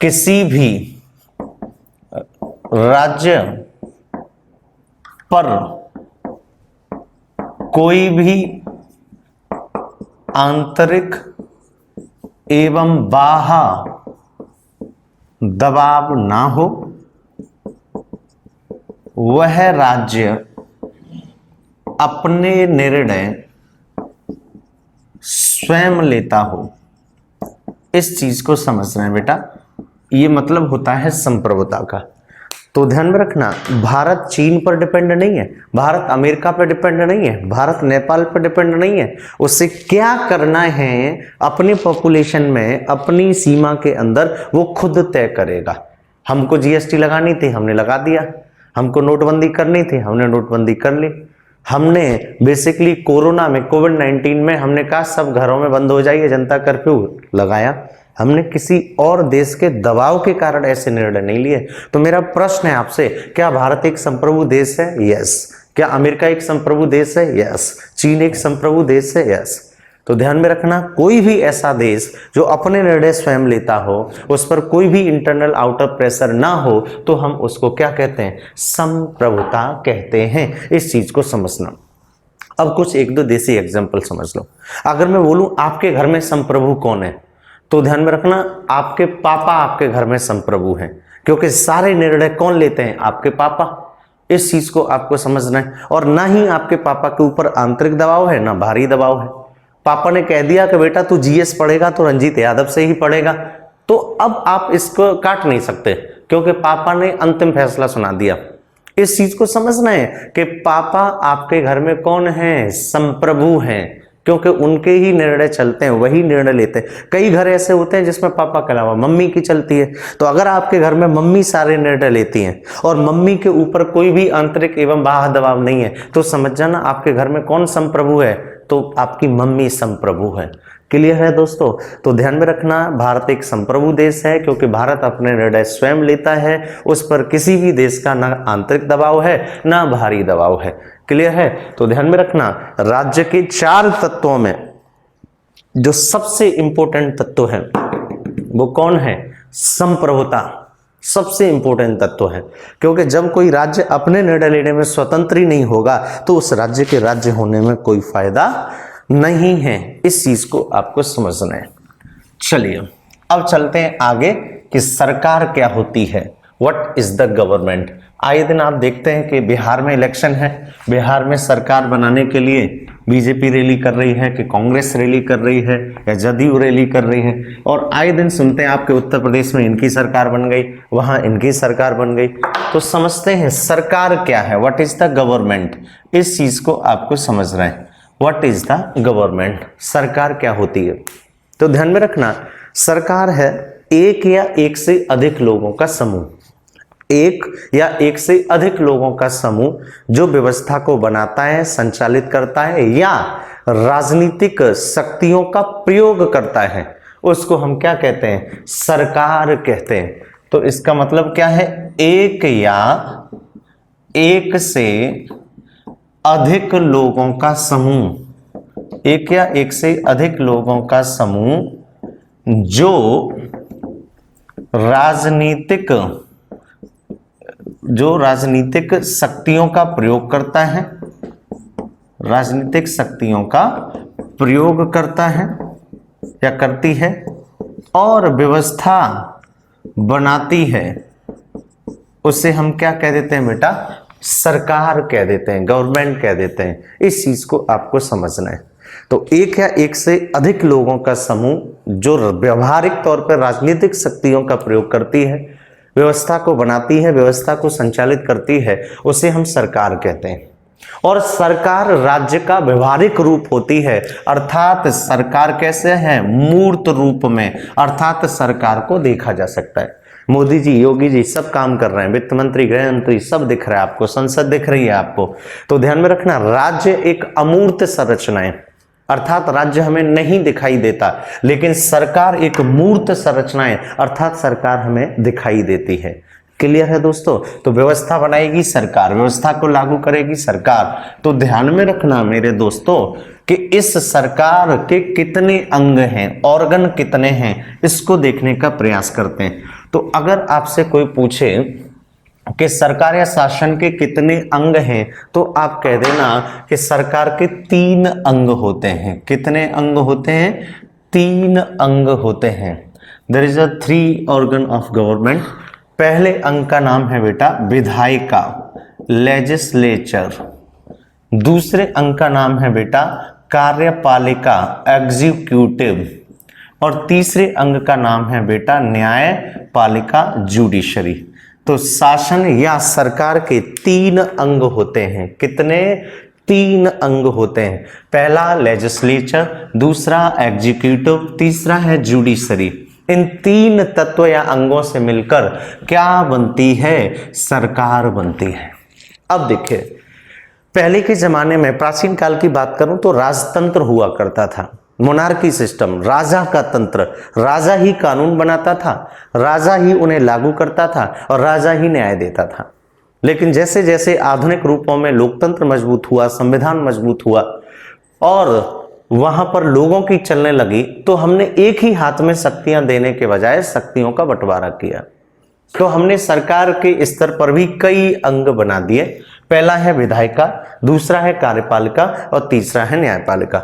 किसी भी राज्य पर कोई भी आंतरिक एवं बाह्य दबाव ना हो, वह राज्य अपने निर्णय स्वयं लेता हो। इस चीज को समझ रहे हैं बेटा, ये मतलब होता है संप्रभुता का। तो ध्यान में रखना, भारत चीन पर डिपेंड नहीं है, भारत अमेरिका पर डिपेंड नहीं है, भारत नेपाल पर डिपेंड नहीं है। उससे क्या करना है अपने पॉपुलेशन में, अपनी सीमा के अंदर, वो खुद तय करेगा। हमको जीएसटी लगानी थी, हमने लगा दिया। हमको नोटबंदी करनी थी, हमने नोटबंदी कर ली। हमने बेसिकली कोरोना में, कोविड-19 में हमने कहा सब घरों में बंद हो जाइए, जनता कर्फ्यू लगाया। हमने किसी और देश के दबाव के कारण ऐसे निर्णय नहीं लिए। तो मेरा प्रश्न है आपसे, क्या भारत एक संप्रभु देश है? यस। क्या अमेरिका एक संप्रभु देश है? यस। चीन एक संप्रभु देश है? यस। तो ध्यान में रखना, कोई भी ऐसा देश जो अपने निर्णय स्वयं लेता हो, उस पर कोई भी इंटरनल आउटर प्रेशर ना हो, तो हम उसको क्या कहते हैं? संप्रभुता कहते हैं। इस चीज को समझना। अब कुछ एक दो देसी एग्जाम्पल समझ लो। अगर मैं बोलूं आपके घर में संप्रभु कौन है, तो ध्यान में रखना, आपके पापा आपके घर में संप्रभु हैं, क्योंकि सारे निर्णय कौन लेते हैं? आपके पापा। इस चीज को आपको समझना है। और ना ही आपके पापा के ऊपर आंतरिक दबाव है, ना बाहरी दबाव है। पापा ने कह दिया कि बेटा तू जीएस पढ़ेगा तो रंजीत यादव से ही पढ़ेगा, तो अब आप इसको काट नहीं सकते, क्योंकि पापा ने अंतिम फैसला सुना दिया। इस चीज को समझना है कि पापा आपके घर में कौन है? संप्रभु हैं, क्योंकि उनके ही निर्णय चलते हैं, वही निर्णय लेते हैं। कई घर ऐसे होते हैं जिसमें पापा के अलावा मम्मी की चलती है। तो अगर आपके घर में मम्मी सारे निर्णय लेती हैं और मम्मी के ऊपर कोई भी आंतरिक एवं बाह्य दबाव नहीं है, तो समझ जाना आपके घर में कौन संप्रभु है? तो आपकी मम्मी संप्रभु है। क्लियर है दोस्तों? तो ध्यान में रखना, भारत एक संप्रभु देश है, क्योंकि भारत अपने निर्णय स्वयं लेता है। उस पर किसी भी देश का ना आंतरिक दबाव है, ना बाहरी दबाव है। क्लियर है? तो ध्यान में रखना, राज्य के 4 तत्वों में जो सबसे इंपॉर्टेंट तत्व है वो कौन है? संप्रभुता सबसे इंपॉर्टेंट तत्व है, क्योंकि जब कोई राज्य अपने निर्णय लेने में स्वतंत्र ही नहीं होगा, तो उस राज्य के राज्य होने में कोई फायदा नहीं है। इस चीज को आपको समझना है। चलिए अब चलते हैं आगे कि सरकार क्या होती है। What is the government? आए दिन आप देखते हैं कि बिहार में इलेक्शन है, बिहार में सरकार बनाने के लिए बीजेपी रैली कर रही है, कि कांग्रेस रैली कर रही है, या जदयू रैली कर रही है। और आए दिन सुनते हैं आपके उत्तर प्रदेश में इनकी सरकार बन गई, वहां इनकी सरकार बन गई। तो समझते हैं सरकार क्या है, व्हाट इज द गवर्नमेंट। इस चीज को आपको समझना है, व्हाट इज द गवर्नमेंट, सरकार क्या होती है। तो ध्यान में रखना, सरकार है एक या एक से अधिक लोगों का समूह, एक या एक से अधिक लोगों का समूह जो व्यवस्था को बनाता है, संचालित करता है, या राजनीतिक शक्तियों का प्रयोग करता है, उसको हम क्या कहते हैं? सरकार कहते हैं। तो इसका मतलब क्या है? एक या एक से अधिक लोगों का समूह, एक या एक से अधिक लोगों का समूह जो राजनीतिक शक्तियों का प्रयोग करता है, राजनीतिक शक्तियों का प्रयोग करता है या करती है, और व्यवस्था बनाती है, उसे हम क्या कह देते हैं बेटा? सरकार कह देते हैं, गवर्नमेंट कह देते हैं। इस चीज को आपको समझना है। तो एक या एक से अधिक लोगों का समूह जो व्यवहारिक तौर पर राजनीतिक शक्तियों का प्रयोग करती है, व्यवस्था को बनाती है, व्यवस्था को संचालित करती है, उसे हम सरकार कहते हैं। और सरकार राज्य का व्यवहारिक रूप होती है, अर्थात सरकार कैसे है? मूर्त रूप में, अर्थात सरकार को देखा जा सकता है। मोदी जी, योगी जी सब काम कर रहे हैं, वित्त मंत्री, गृह मंत्री सब दिख रहा है आपको, संसद दिख रही है आपको। तो ध्यान में रखना, राज्य एक अमूर्त संरचना है, अर्थात राज्य हमें नहीं दिखाई देता, लेकिन सरकार एक मूर्त संरचना है, अर्थात सरकार हमें दिखाई देती है। क्लियर है दोस्तों? तो व्यवस्था बनाएगी सरकार, व्यवस्था को लागू करेगी सरकार। तो ध्यान में रखना मेरे दोस्तों कि इस सरकार के कितने अंग हैं, ऑर्गन कितने हैं, इसको देखने का प्रयास करते हैं। तो अगर आपसे कोई पूछे कि सरकार या शासन के कितने अंग हैं, तो आप कह देना कि सरकार के 3 अंग होते हैं। कितने अंग होते हैं? 3 अंग होते हैं। There is a 3 organ of government. पहले अंग का नाम है बेटा विधायिका, लेजिस्लेचर। दूसरे अंग का नाम है बेटा कार्यपालिका, एग्जीक्यूटिव। और तीसरे अंग का नाम है बेटा न्यायपालिका, जुडिशरी। तो शासन या सरकार के 3 अंग होते हैं। कितने? 3 अंग होते हैं। पहला लेजिस्लेचर, दूसरा एग्जीक्यूटिव, तीसरा है जुडिशरी। इन 3 तत्व या अंगों से मिलकर क्या बनती है? सरकार बनती है। अब देखिए, पहले के जमाने में प्राचीन काल की बात करूं तो राजतंत्र हुआ करता था, मोनार्की सिस्टम, राजा का तंत्र। राजा ही कानून बनाता था, राजा ही उन्हें लागू करता था और राजा ही न्याय देता था। लेकिन जैसे जैसे आधुनिक रूपों में लोकतंत्र मजबूत हुआ, संविधान मजबूत हुआ और वहां पर लोगों की चलने लगी, तो हमने एक ही हाथ में शक्तियां देने के बजाय शक्तियों का बंटवारा किया। तो हमने सरकार के स्तर पर भी कई अंग बना दिए। पहला है विधायिका, दूसरा है कार्यपालिका और तीसरा है न्यायपालिका।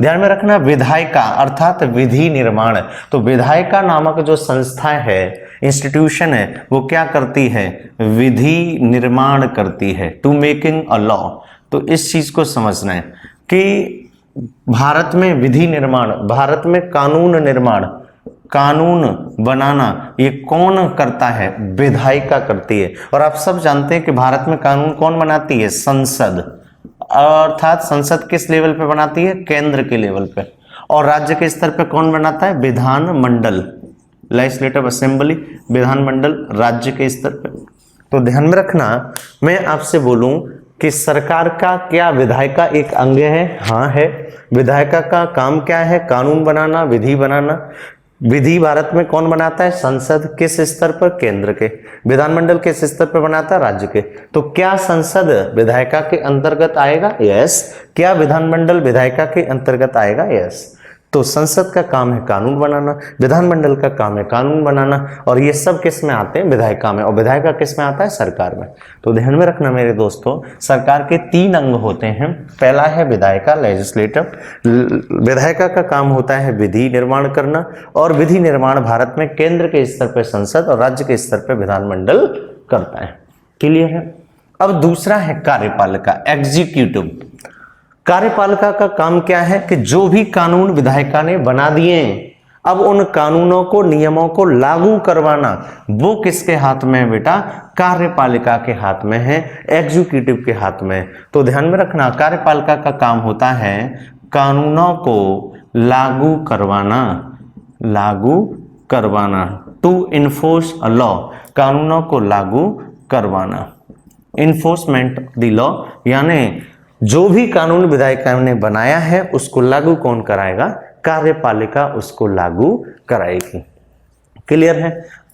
ध्यान में रखना, विधायिका अर्थात विधि निर्माण। तो विधायिका नामक जो संस्था है, इंस्टीट्यूशन है, वो क्या करती है? विधि निर्माण करती है, टू मेकिंग अ लॉ। तो इस चीज को समझना है कि भारत में विधि निर्माण, भारत में कानून निर्माण, कानून बनाना, ये कौन करता है? विधायिका करती है। और आप सब जानते हैं कि भारत में कानून कौन बनाती है? संसद। अर्थात संसद किस लेवल पे बनाती है? केंद्र के लेवल पे। और राज्य के स्तर पे कौन बनाता है? विधानमंडल, लेजिस्लेटिव असेंबली, विधानमंडल राज्य के स्तर पे। तो ध्यान में रखना, मैं आपसे बोलूं कि सरकार का क्या विधायिका एक अंग है? हाँ है। विधायिका का काम क्या है? कानून बनाना, विधि बनाना। विधि भारत में कौन बनाता है? संसद। किस स्तर पर? केंद्र के। विधानमंडल किस स्तर पर बनाता है? राज्य के। तो क्या संसद विधायिका के अंतर्गत आएगा? यस। क्या विधानमंडल विधायिका के अंतर्गत आएगा? यस। तो संसद का काम है कानून बनाना, विधानमंडल का काम है कानून बनाना, और ये सब किस में आते हैं? विधायिका में। और विधायिका किस में आता है? सरकार में। तो ध्यान में रखना मेरे दोस्तों, सरकार के 3 अंग होते हैं। पहला है विधायिका, लेजिस्लेटिव। विधायिका का काम होता है विधि निर्माण करना, और विधि निर्माण भारत में केंद्र के स्तर पर संसद और राज्य के स्तर पर विधानमंडल करता है। क्लियर है? अब दूसरा है कार्यपालिका, एग्जीक्यूटिव। कार्यपालिका का काम क्या है? कि जो भी कानून विधायिका ने बना दिए, अब उन कानूनों को, नियमों को लागू करवाना, वो किसके हाथ में है बेटा? कार्यपालिका के हाथ में है, एग्जीक्यूटिव के हाथ में। तो ध्यान में रखना, कार्यपालिका का काम होता है कानूनों को लागू करवाना, लागू करवाना, टू इन्फोर्स अ लॉ, कानूनों को लागू करवाना, इन्फोर्समेंट द लॉ। यानी जो भी कानून विधायिका ने बनाया है उसको लागू कौन कराएगा? कार्यपालिका उसको लागू कराएगी। क्लियर है?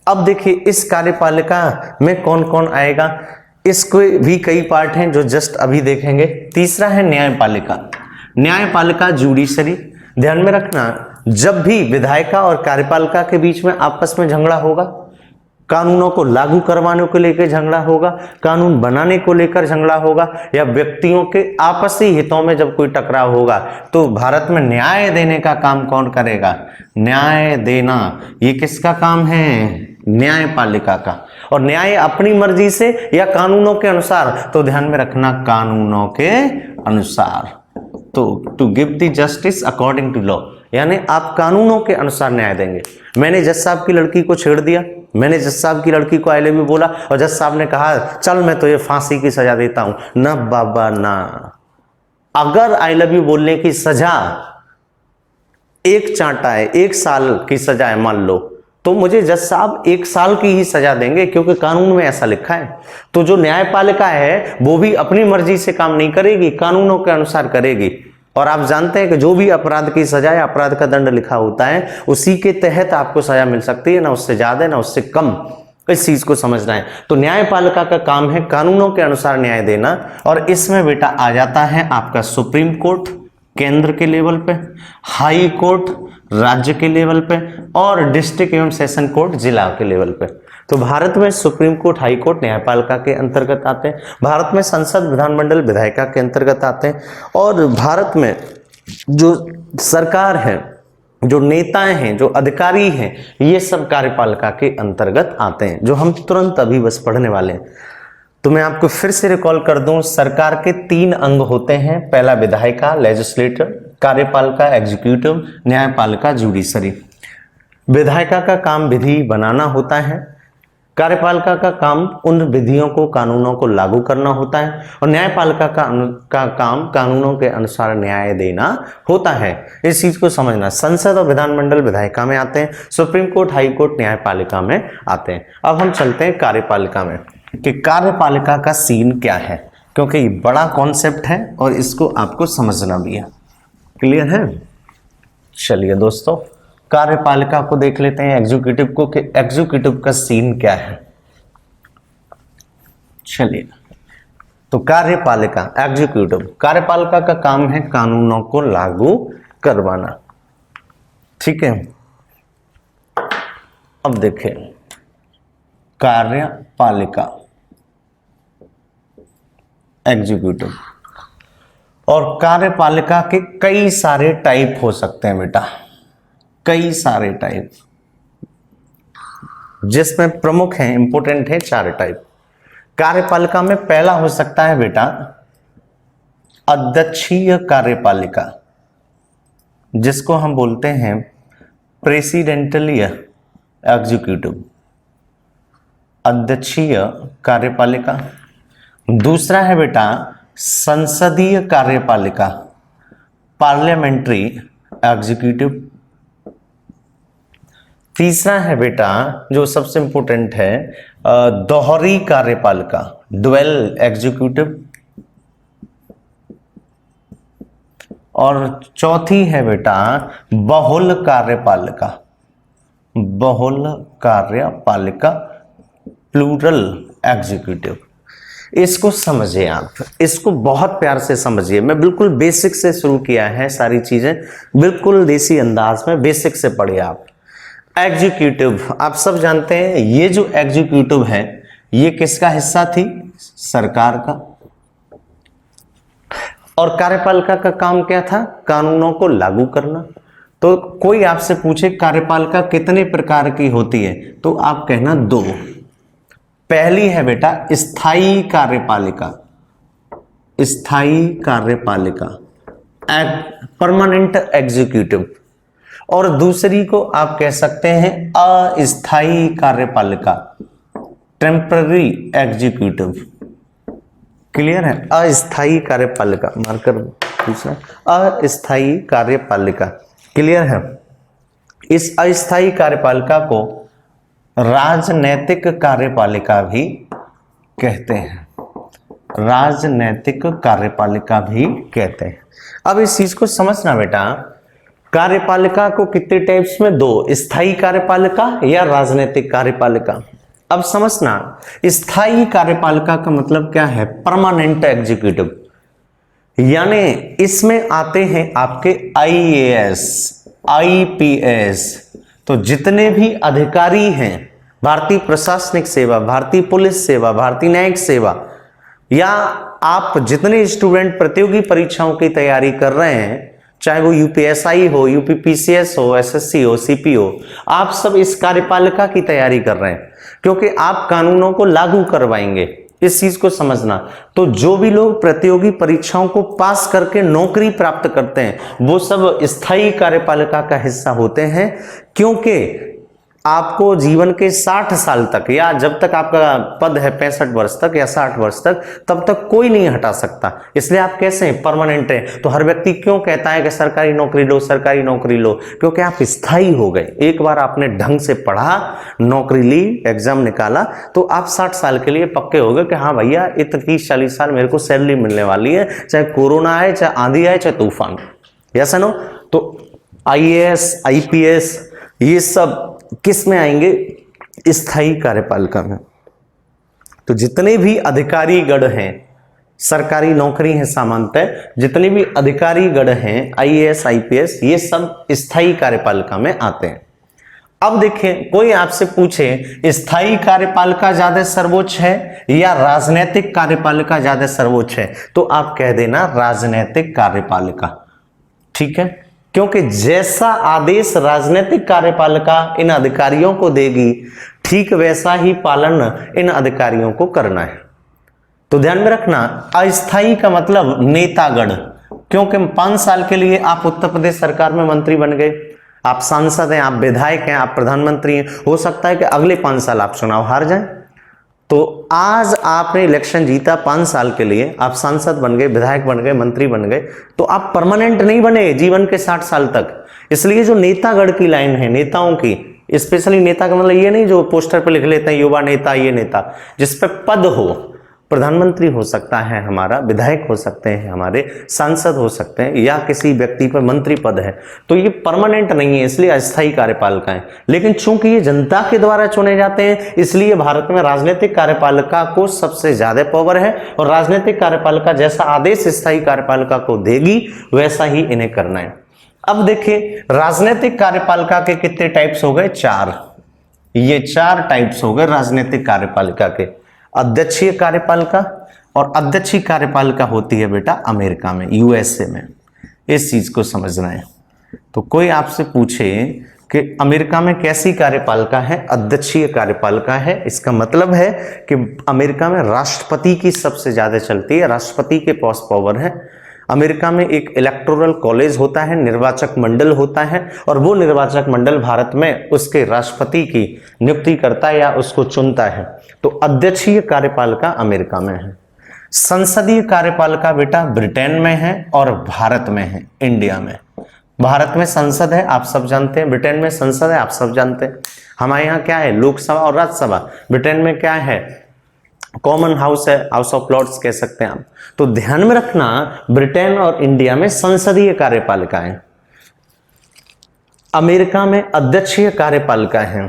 अब देखिए, इस कार्यपालिका में कौन कौन आएगा, इसको भी कई पार्ट हैं जो जस्ट अभी देखेंगे। तीसरा है न्यायपालिका, न्यायपालिका जुडिशरी। ध्यान में रखना, जब भी विधायिका और कार्यपालिका के बीच में आपस में झगड़ा होगा, कानूनों को लागू करवाने को लेकर झगड़ा होगा, कानून बनाने को लेकर झगड़ा होगा, या व्यक्तियों के आपसी हितों में जब कोई टकराव होगा, तो भारत में न्याय देने का काम कौन करेगा? न्याय देना, ये किसका काम है? न्यायपालिका का। और न्याय अपनी मर्जी से या कानूनों के अनुसार? तो ध्यान में रखना, कानूनों के अनुसार। तो to give the justice according to law, यानी आप कानूनों के अनुसार न्याय देंगे। मैंने जज साहब की लड़की को छेड़ दिया, मैंने जज साहब की लड़की को आई लव यू बोला, और जज साहब ने कहा चल मैं तो ये फांसी की सजा देता हूं, ना बाबा ना। अगर आई लव यू बोलने की सजा एक चांटा है, 1 साल की सजा है मान लो, तो मुझे जज साहब 1 साल की ही सजा देंगे, क्योंकि कानून में ऐसा लिखा है। तो जो न्यायपालिका है वो भी अपनी मर्जी से काम नहीं करेगी, कानूनों के अनुसार करेगी। और आप जानते हैं कि जो भी अपराध की सजा या अपराध का दंड लिखा होता है, उसी के तहत आपको सजा मिल सकती है, ना उससे ज्यादा ना उससे कम। इस चीज को समझना है। तो न्यायपालिका का काम है कानूनों के अनुसार न्याय देना, और इसमें बेटा आ जाता है आपका सुप्रीम कोर्ट केंद्र के लेवल पे, हाई कोर्ट राज्य के लेवल पे, और डिस्ट्रिक्ट एवं सेशन कोर्ट जिला के लेवल पे। तो भारत में सुप्रीम कोर्ट, हाई कोर्ट न्यायपालिका के अंतर्गत आते हैं। भारत में संसद, विधानमंडल विधायिका के अंतर्गत आते हैं। और भारत में जो सरकार है, जो नेताएं हैं, जो अधिकारी हैं, ये सब कार्यपालिका के अंतर्गत आते हैं, जो हम तुरंत अभी बस पढ़ने वाले हैं। तो मैं आपको फिर से रिकॉल कर दूं, सरकार के 3 अंग होते हैं। पहला विधायिका, लेजिस्लेटर, कार्यपालिका, एग्जीक्यूटिव, न्यायपालिका, जुडिशरी। विधायिका का काम विधि बनाना होता है, कार्यपालिका का काम उन विधियों को, कानूनों को लागू करना होता है, और न्यायपालिका का काम कानूनों के अनुसार न्याय देना होता है। इस चीज को समझना। संसद और विधानमंडल विधायिका में आते हैं, सुप्रीम कोर्ट, हाई कोर्ट न्यायपालिका में आते हैं। अब हम चलते हैं कार्यपालिका में कि कार्यपालिका का सीन क्या है, क्योंकि ये बड़ा कॉन्सेप्ट है और इसको आपको समझना भी है। क्लियर है? चलिए दोस्तों, कार्यपालिका को देख लेते हैं, एग्जीक्यूटिव को, कि एग्जीक्यूटिव का सीन क्या है। चलिए, तो कार्यपालिका, एग्जीक्यूटिव, कार्यपालिका का काम है कानूनों को लागू करवाना। ठीक है, अब देखें कार्यपालिका, एग्जीक्यूटिव, और कार्यपालिका के कई सारे टाइप हो सकते हैं बेटा, कई सारे टाइप, जिसमें प्रमुख हैं, इंपॉर्टेंट है 4 टाइप। कार्यपालिका में पहला हो सकता है बेटा अध्यक्षीय कार्यपालिका, जिसको हम बोलते हैं प्रेसिडेंटल एग्जीक्यूटिव, अध्यक्षीय कार्यपालिका। दूसरा है बेटा संसदीय कार्यपालिका, पार्लियामेंट्री एग्जीक्यूटिव। तीसरा है बेटा, जो सबसे इंपॉर्टेंट है, दोहरी कार्यपालिका, ड्वेल एग्जीक्यूटिव। और चौथी है बेटा बहुल कार्यपालिका, बहुल कार्यपालिका, प्लूरल एग्जीक्यूटिव। इसको समझिए आप, इसको बहुत प्यार से समझिए। मैं बिल्कुल बेसिक से शुरू किया है, सारी चीजें बिल्कुल देसी अंदाज में बेसिक से पढ़िए आप। एग्जीक्यूटिव, आप सब जानते हैं, ये जो एग्जीक्यूटिव है ये किसका हिस्सा थी? सरकार का। और कार्यपालिका का काम क्या था? कानूनों को लागू करना। तो कोई आपसे पूछे कार्यपालिका कितने प्रकार की होती है, तो आप कहना 2। पहली है बेटा स्थायी कार्यपालिका, स्थायी कार्यपालिका, परमानेंट एग्जीक्यूटिव। और दूसरी को आप कह सकते हैं अस्थायी कार्यपालिका, टेम्पररी एग्जीक्यूटिव। क्लियर है? अस्थायी कार्यपालिका, मार्कर दूसरा, अस्थायी कार्यपालिका। क्लियर है? इस अस्थायी कार्यपालिका को राजनैतिक कार्यपालिका भी कहते हैं, राजनैतिक कार्यपालिका भी कहते हैं। अब इस चीज को समझना बेटा, कार्यपालिका को कितने टाइप्स में? 2, स्थायी कार्यपालिका या राजनीतिक कार्यपालिका। अब समझना, स्थायी कार्यपालिका का मतलब क्या है? परमानेंट एग्जीक्यूटिव, यानी इसमें आते हैं आपके IAS, IPS। तो जितने भी अधिकारी हैं, भारतीय प्रशासनिक सेवा, भारतीय पुलिस सेवा, भारतीय न्यायिक सेवा, या आप जितने स्टूडेंट प्रतियोगी परीक्षाओं की तैयारी कर रहे हैं, चाहे वो UPSI हो, UPPCS हो, SSC हो, CP हो, आप सब इस कार्यपालिका की तैयारी कर रहे हैं, क्योंकि आप कानूनों को लागू करवाएंगे। इस चीज को समझना। तो जो भी लोग प्रतियोगी परीक्षाओं को पास करके नौकरी प्राप्त करते हैं, वो सब स्थायी कार्यपालिका का हिस्सा होते हैं, क्योंकि आपको जीवन के 60 साल तक, या जब तक आपका पद है 65 वर्ष तक या 60 वर्ष तक, तब तक कोई नहीं हटा सकता। इसलिए आप कैसे हैं? परमानेंट है। तो हर व्यक्ति क्यों कहता है कि सरकारी नौकरी लो, सरकारी नौकरी लो? क्योंकि आप स्थायी हो गए। एक बार आपने ढंग से पढ़ा, नौकरी ली, एग्जाम निकाला, तो आप 60 साल के लिए पक्के हो गए कि हाँ भैया, इतने 30-40 साल मेरे को सैलरी मिलने वाली है, चाहे कोरोना आए, चाहे आंधी आए, चाहे तूफान। Yes no? तो IAS, IPS ये सब किस में आएंगे? स्थायी कार्यपालिका में। तो जितने भी अधिकारी गण हैं, सरकारी नौकरी है सामान्यतः, जितने भी अधिकारी गण हैं IAS, IPS, ये सब स्थायी कार्यपालिका में आते हैं। अब देखिए, कोई आपसे पूछे स्थायी कार्यपालिका ज्यादा सर्वोच्च है या राजनीतिक कार्यपालिका ज्यादा सर्वोच्च है, तो आप कह देना राजनीतिक कार्यपालिका। ठीक है, क्योंकि जैसा आदेश राजनीतिक कार्यपालिका इन अधिकारियों को देगी, ठीक वैसा ही पालन इन अधिकारियों को करना है। तो ध्यान में रखना, अस्थायी का मतलब नेतागण, क्योंकि 5 साल के लिए आप उत्तर प्रदेश सरकार में मंत्री बन गए, आप सांसद हैं, आप विधायक हैं, आप प्रधानमंत्री हैं, हो सकता है कि अगले 5 साल आप चुनाव हार जाएं। तो आज आपने इलेक्शन जीता, 5 साल के लिए आप सांसद बन गए, विधायक बन गए, मंत्री बन गए, तो आप परमानेंट नहीं बने जीवन के 60 साल तक। इसलिए जो नेतागढ़ की लाइन है, नेताओं की, स्पेशली नेता का मतलब ये नहीं जो पोस्टर पर लिख लेते हैं युवा नेता, ये नेता, जिस पे पद हो, प्रधानमंत्री हो सकता है हमारा, विधायक हो सकते हैं हमारे, सांसद हो सकते हैं, या किसी व्यक्ति पर मंत्री पद है, तो ये परमानेंट नहीं है, इसलिए अस्थायी कार्यपालिका है। लेकिन चूंकि ये जनता के द्वारा चुने जाते हैं, इसलिए भारत में राजनीतिक कार्यपालिका को सबसे ज्यादा पावर है, और राजनीतिक कार्यपालिका जैसा आदेश स्थायी कार्यपालिका को देगी वैसा ही इन्हें करना है। अब देखिए, राजनीतिक कार्यपालिका के कितने टाइप्स हो गए? 4। ये 4 टाइप्स हो गए राजनीतिक कार्यपालिका के। अध्यक्षीय कार्यपालिका, और अध्यक्षीय कार्यपालिका होती है बेटा अमेरिका में, यूएसए में, इस चीज को समझना है। तो कोई आपसे पूछे कि अमेरिका में कैसी कार्यपालिका है? अध्यक्षीय कार्यपालिका है। इसका मतलब है कि अमेरिका में राष्ट्रपति की सबसे ज्यादा चलती है, राष्ट्रपति के पास पावर है। अमेरिका में एक इलेक्टोरल कॉलेज होता है, निर्वाचक मंडल होता है, और वो निर्वाचक मंडल भारत में उसके राष्ट्रपति की नियुक्ति करता है या उसको चुनता है। तो अध्यक्षीय कार्यपालिका अमेरिका में है। संसदीय कार्यपालिका बेटा ब्रिटेन में है और भारत में है, इंडिया में। भारत में संसद है, आप सब जानते हैं, ब्रिटेन में संसद है, आप सब जानते हैं। हमारे यहाँ क्या है? लोकसभा और राज्यसभा। ब्रिटेन में क्या है? कॉमन हाउस है, हाउस ऑफ लॉर्ड्स कह सकते हैं आप। तो ध्यान में रखना, ब्रिटेन और इंडिया में संसदीय कार्यपालिका है, अमेरिका में अध्यक्षीय कार्यपालिका है,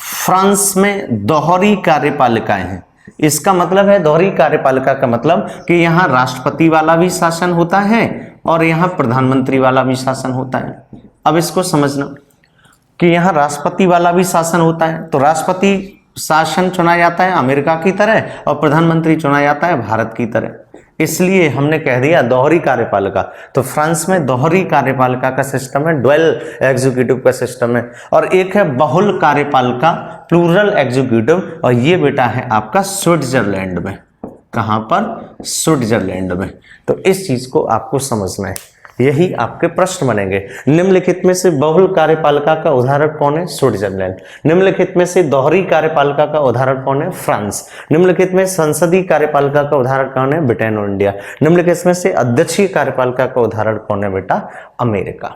फ्रांस में दोहरी कार्यपालिकाएं हैं। इसका मतलब है, दोहरी कार्यपालिका का मतलब कि यहां राष्ट्रपति वाला भी शासन होता है और यहां प्रधानमंत्री वाला भी शासन होता है। अब इसको समझना कि यहां राष्ट्रपति वाला भी शासन होता है, तो राष्ट्रपति शासन चुना जाता है अमेरिका की तरह और प्रधानमंत्री चुना जाता है भारत की तरह, इसलिए हमने कह दिया दोहरी कार्यपालिका। तो फ्रांस में दोहरी कार्यपालिका का सिस्टम है, ड्वेल एग्जीक्यूटिव का सिस्टम है, और एक है बहुल कार्यपालिका, प्लूरल एग्जीक्यूटिव, और ये बेटा है आपका स्विट्जरलैंड में। कहां पर? स्विट्जरलैंड में। तो इस चीज को आपको समझना है, यही आपके प्रश्न बनेंगे। निम्नलिखित में से बहुल कार्यपालिका का उदाहरण कौन है? स्विट्जरलैंड। निम्नलिखित में से दोहरी कार्यपालिका का उदाहरण कौन है? फ्रांस। निम्नलिखित में संसदीय कार्यपालिका का उदाहरण कौन है? ब्रिटेन और इंडिया। निम्नलिखित में से अध्यक्षीय कार्यपालिका का उदाहरण कौन है बेटा? अमेरिका।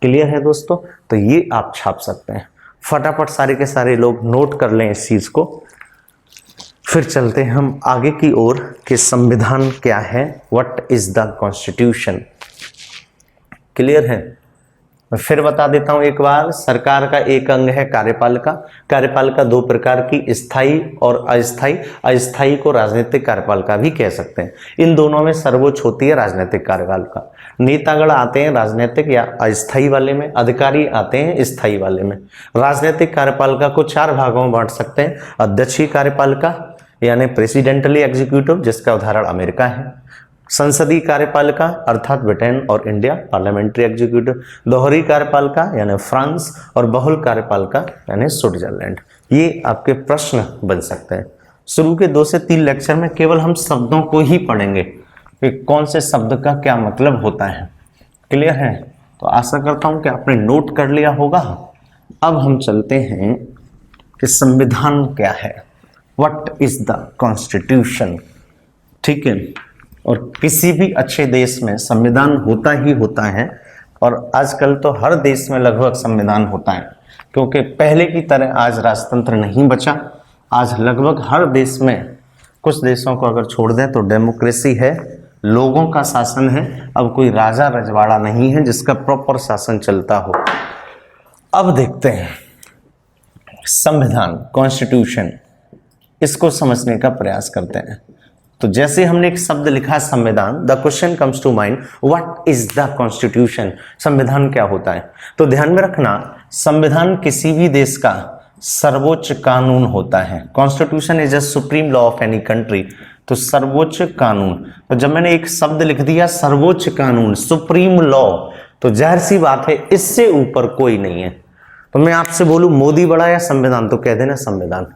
क्लियर है दोस्तों? तो ये आप छाप सकते हैं, फटाफट सारे के सारे लोग नोट कर लें इस चीज को। फिर चलते हैं हम आगे की ओर कि संविधान क्या है, what is the constitution. Clear है? मैं फिर बता देता हूं एक बार, सरकार का एक अंग है कार्यपालिका। कार्यपालिका 2 प्रकार की, स्थायी और अस्थायी। अस्थायी को राजनीतिक कार्यपालिका भी कह सकते हैं। इन दोनों में सर्वोच्च होती है राजनीतिक कार्यपालिका। नेतागण आते हैं राजनीतिक या अस्थायी वाले में, अधिकारी आते हैं स्थायी वाले में। राजनीतिक कार्यपालिका को 4 भागों में बांट सकते हैं। अध्यक्षीय कार्यपालिका यानी प्रेसिडेंटली एग्जीक्यूटिव, जिसका उदाहरण अमेरिका है। संसदीय कार्यपालिका अर्थात ब्रिटेन और इंडिया, पार्लियामेंट्री एग्जीक्यूटिव। दोहरी कार्यपालिका यानी फ्रांस, और बहुल कार्यपालिका यानी स्विट्जरलैंड। ये आपके प्रश्न बन सकते हैं। शुरू के 2 से 3 लेक्चर में केवल हम शब्दों को ही पढ़ेंगे कि कौन से शब्द का क्या मतलब होता है। क्लियर है? तो आशा करता हूं कि आपने नोट कर लिया होगा। अब हम चलते हैं कि संविधान क्या है, व्हाट इज द कॉन्स्टिट्यूशन। ठीक है? और किसी भी अच्छे देश में संविधान होता ही होता है, और आजकल तो हर देश में लगभग संविधान होता है, क्योंकि पहले की तरह आज राजतंत्र नहीं बचा। आज लगभग हर देश में, कुछ देशों को अगर छोड़ दें तो डेमोक्रेसी है, लोगों का शासन है। अब कोई राजा रजवाड़ा नहीं है जिसका प्रॉपर शासन चलता हो। अब देखते हैं संविधान, कॉन्स्टिट्यूशन, इसको समझने का प्रयास करते हैं। तो जैसे हमने एक शब्द लिखा संविधान, the question comes to mind, what is the constitution. संविधान क्या होता है? तो ध्यान में रखना, संविधान किसी भी देश का सर्वोच्च कानून होता है। Constitution is a supreme law of any country. तो सर्वोच्च कानून, तो जब मैंने एक शब्द लिख दिया सर्वोच्च कानून, सुप्रीम लॉ, तो जाहिर सी बात है इससे ऊपर कोई नहीं है। तो मैं आपसे बोलूं मोदी बड़ा या संविधान, तो कह देना संविधान।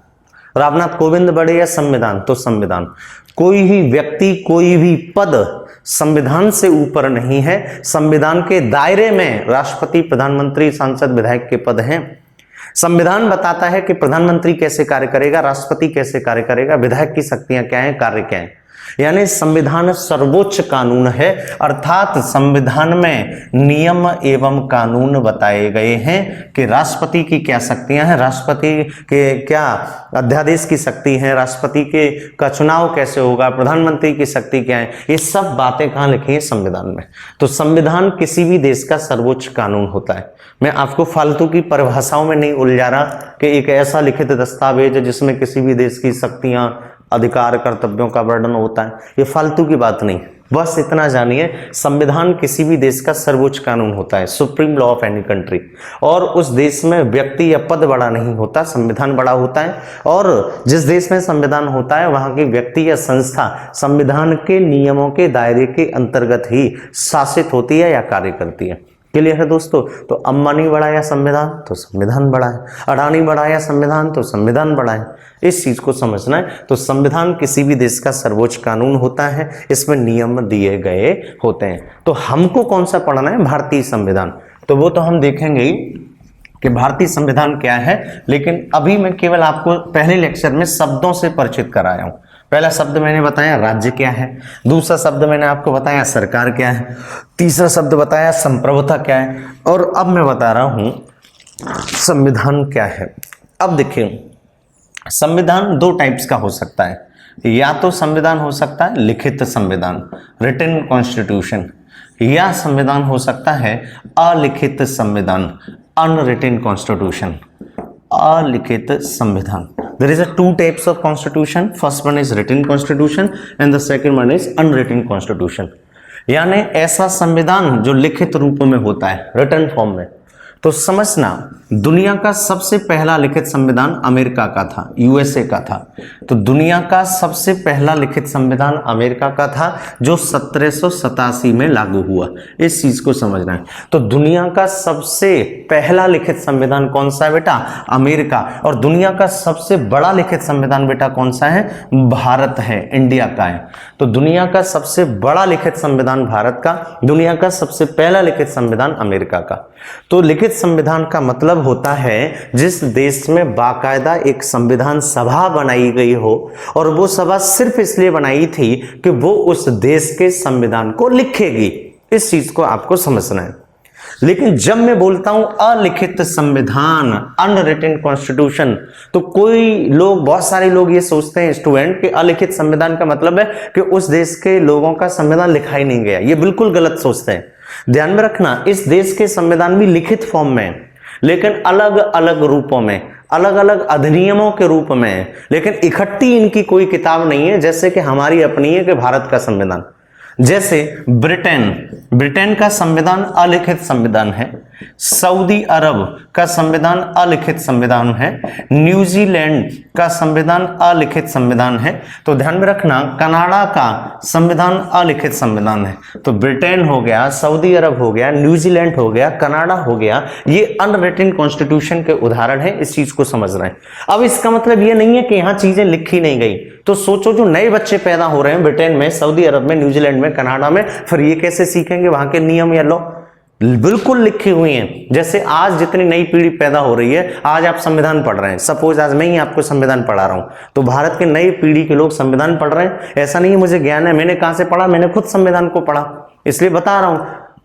रामनाथ कोविंद बड़े या संविधान, तो संविधान। कोई भी व्यक्ति, कोई भी पद संविधान से ऊपर नहीं है। संविधान के दायरे में राष्ट्रपति, प्रधानमंत्री, सांसद, विधायक के पद हैं। संविधान बताता है कि प्रधानमंत्री कैसे कार्य करेगा, राष्ट्रपति कैसे कार्य करेगा, विधायक की शक्तियां क्या हैं, कार्य क्या है। यानी संविधान सर्वोच्च कानून है, अर्थात संविधान में नियम एवं कानून बताए गए हैं कि राष्ट्रपति की क्या शक्तियां हैं, राष्ट्रपति के क्या अध्यादेश की शक्ति है, राष्ट्रपति के का चुनाव कैसे होगा, प्रधानमंत्री की शक्ति क्या है, ये सब बातें कहाँ लिखी हैं, संविधान में। तो संविधान किसी भी देश का सर्वोच्च कानून होता है। मैं आपको फालतू की परिभाषाओं में नहीं उलझा रहा कि एक ऐसा लिखित दस्तावेज है जिसमें किसी भी देश की शक्तियां, अधिकार, कर्तव्यों का वर्णन होता है, ये फालतू की बात नहीं। बस इतना जानिए, संविधान किसी भी देश का सर्वोच्च कानून होता है, supreme law of any country. और उस देश में व्यक्ति या पद बड़ा नहीं होता, संविधान बड़ा होता है। और जिस देश में संविधान होता है वहां की व्यक्ति या संस्था संविधान के नियमों के दायरे के अंतर्गत ही शासित होती है या कार्य करती है। क्लियर है दोस्तों? तो अंबानी बड़ा या संविधान, तो संविधान बड़ा है। अडानी बड़ा या संविधान, तो संविधान बड़ा है। इस चीज को समझना है। तो संविधान किसी भी देश का सर्वोच्च कानून होता है, इसमें नियम दिए गए होते हैं। तो हमको कौन सा पढ़ना है, भारतीय संविधान। तो वो तो हम देखेंगे ही कि भारतीय संविधान क्या है, लेकिन अभी मैं केवल आपको पहले लेक्चर में शब्दों से परिचित कराया हूं। पहला शब्द मैंने बताया राज्य क्या है, दूसरा शब्द मैंने आपको बताया सरकार क्या है, तीसरा शब्द बताया संप्रभुता क्या है, और अब मैं बता रहा हूं संविधान क्या है। अब देखिए, संविधान दो टाइप्स का हो सकता है। या तो संविधान हो सकता है लिखित संविधान, रिटन कॉन्स्टिट्यूशन, या संविधान हो सकता है अलिखित संविधान, अनरिटन कॉन्स्टिट्यूशन, अलिखित संविधान। There is a two types of constitution. First one is written constitution and the second one is unwritten constitution. यानी ऐसा संविधान जो लिखित रूप में होता है, रिटन फॉर्म में। तो समझना, दुनिया का सबसे पहला लिखित संविधान अमेरिका का था, यूएसए का था। तो दुनिया का सबसे पहला लिखित संविधान अमेरिका का था जो 1787 में लागू हुआ। इस चीज को समझना है। तो दुनिया का सबसे पहला लिखित संविधान कौन सा है बेटा, अमेरिका। और दुनिया का सबसे बड़ा लिखित संविधान बेटा कौन सा है, भारत है, इंडिया का है। तो दुनिया का सबसे बड़ा लिखित संविधान भारत का, दुनिया का सबसे पहला लिखित संविधान अमेरिका का। तो लिखित संविधान का मतलब होता है जिस देश में बाकायदा एक संविधान सभा बनाई गई हो, और वो सभा सिर्फ इसलिए बनाई थी कि वो उस देश के संविधान को लिखेगी। इस चीज को आपको समझना है। लेकिन जब मैं बोलता हूं अलिखित संविधान, अनरिटन कॉन्स्टिट्यूशन, तो कोई लोग, बहुत सारे लोग ये सोचते हैं स्टूडेंट कि अलिखित संविधान का मतलब है कि उस देश के लोगों का संविधान लिखा ही नहीं गया। ये बिल्कुल गलत सोचते हैं। ध्यान में रखना, इस देश के संविधान भी लिखित फॉर्म में, लेकिन अलग अलग रूपों में, अलग अलग अधिनियमों के रूप में, लेकिन इकट्ठी इनकी कोई किताब नहीं है। जैसे कि हमारी अपनी है कि भारत का संविधान, जैसे ब्रिटेन का संविधान अलिखित संविधान है, सऊदी अरब का संविधान अलिखित संविधान है, न्यूजीलैंड का संविधान अलिखित संविधान है। तो ध्यान में रखना, कनाडा का संविधान अलिखित संविधान है। तो ब्रिटेन हो गया, सऊदी अरब हो गया, न्यूजीलैंड हो गया, कनाडा हो गया, ये अनरिटन कॉन्स्टिट्यूशन के उदाहरण है। इस चीज को समझ रहे हैं। अब इसका मतलब ये नहीं है कि यहां चीजें लिखी नहीं गई। तो सोचो, जो नए बच्चे पैदा हो रहे हैं ब्रिटेन में, सऊदी अरब में, न्यूजीलैंड में, कनाडा में, फिर ये कैसे सीखेंगे वहां के नियम या लॉ? बिल्कुल लिखी हुई हैं। जैसे आज जितनी नई पीढ़ी पैदा हो रही है, आज आप संविधान पढ़ रहे हैं, सपोज आज मैं ही आपको संविधान पढ़ा रहा हूं, तो भारत के नई पीढ़ी के लोग संविधान पढ़ रहे हैं। ऐसा नहीं है मुझे ज्ञान है, मैंने कहां से पढ़ा, मैंने खुद संविधान को पढ़ा, इसलिए बता रहा हूं।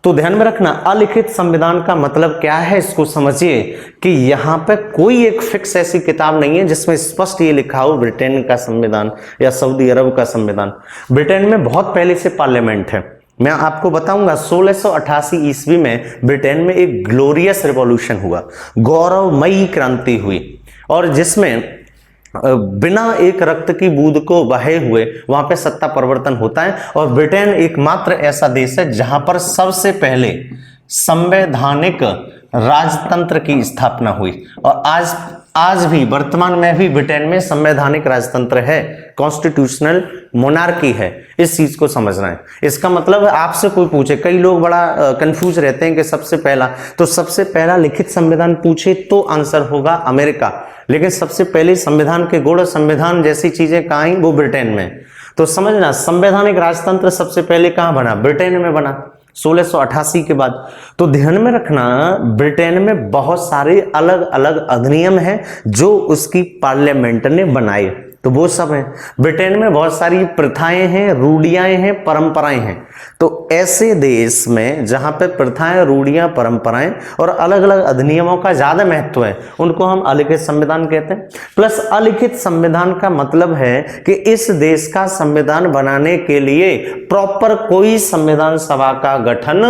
तो ध्यान में रखना, अलिखित संविधान का मतलब क्या है, इसको समझिए कि यहां पे कोई एक फिक्स ऐसी किताब नहीं है जिसमें स्पष्ट ये लिखा हो ब्रिटेन का संविधान या सऊदी अरब का संविधान। ब्रिटेन में बहुत पहले से पार्लियामेंट है। मैं आपको बताऊंगा 1688 ईस्वी में ब्रिटेन में एक ग्लोरियस रिवॉल्यूशन हुआ, गौरवमयी क्रांति हुई, और जिसमें बिना एक रक्त की बूंद को बहे हुए वहां पे सत्ता परिवर्तन होता है। और ब्रिटेन एकमात्र ऐसा देश है जहां पर सबसे पहले संवैधानिक राजतंत्र की स्थापना हुई। और आज भी वर्तमान में भी ब्रिटेन में संवैधानिक राजतंत्र है, कॉन्स्टिट्यूशनल मोनार्की है। इस चीज को समझना है। इसका मतलब आपसे कोई पूछे, कई लोग बड़ा कंफ्यूज रहते हैं कि सबसे पहला लिखित संविधान पूछे तो आंसर होगा अमेरिका, लेकिन सबसे पहले संविधान के गुण, संविधान जैसी चीजें कहाँ आई, वो ब्रिटेन में। तो समझना, संवैधानिक राजतंत्र सबसे पहले कहां बना, ब्रिटेन में बना 1688 के बाद। तो ध्यान में रखना, ब्रिटेन में बहुत सारे अलग अलग अधिनियम हैं जो उसकी पार्लियामेंट ने बनाए, तो वो सब है। ब्रिटेन में बहुत सारी प्रथाएं हैं, रूढ़ियां हैं, परंपराएं हैं। तो ऐसे देश में जहां पे प्रथाएं, रूढ़ियां, परंपराएं और अलग अलग अधिनियमों का ज्यादा महत्व है, उनको हम अलिखित संविधान कहते हैं। प्लस अलिखित संविधान का मतलब है कि इस देश का संविधान बनाने के लिए प्रॉपर कोई संविधान सभा का गठन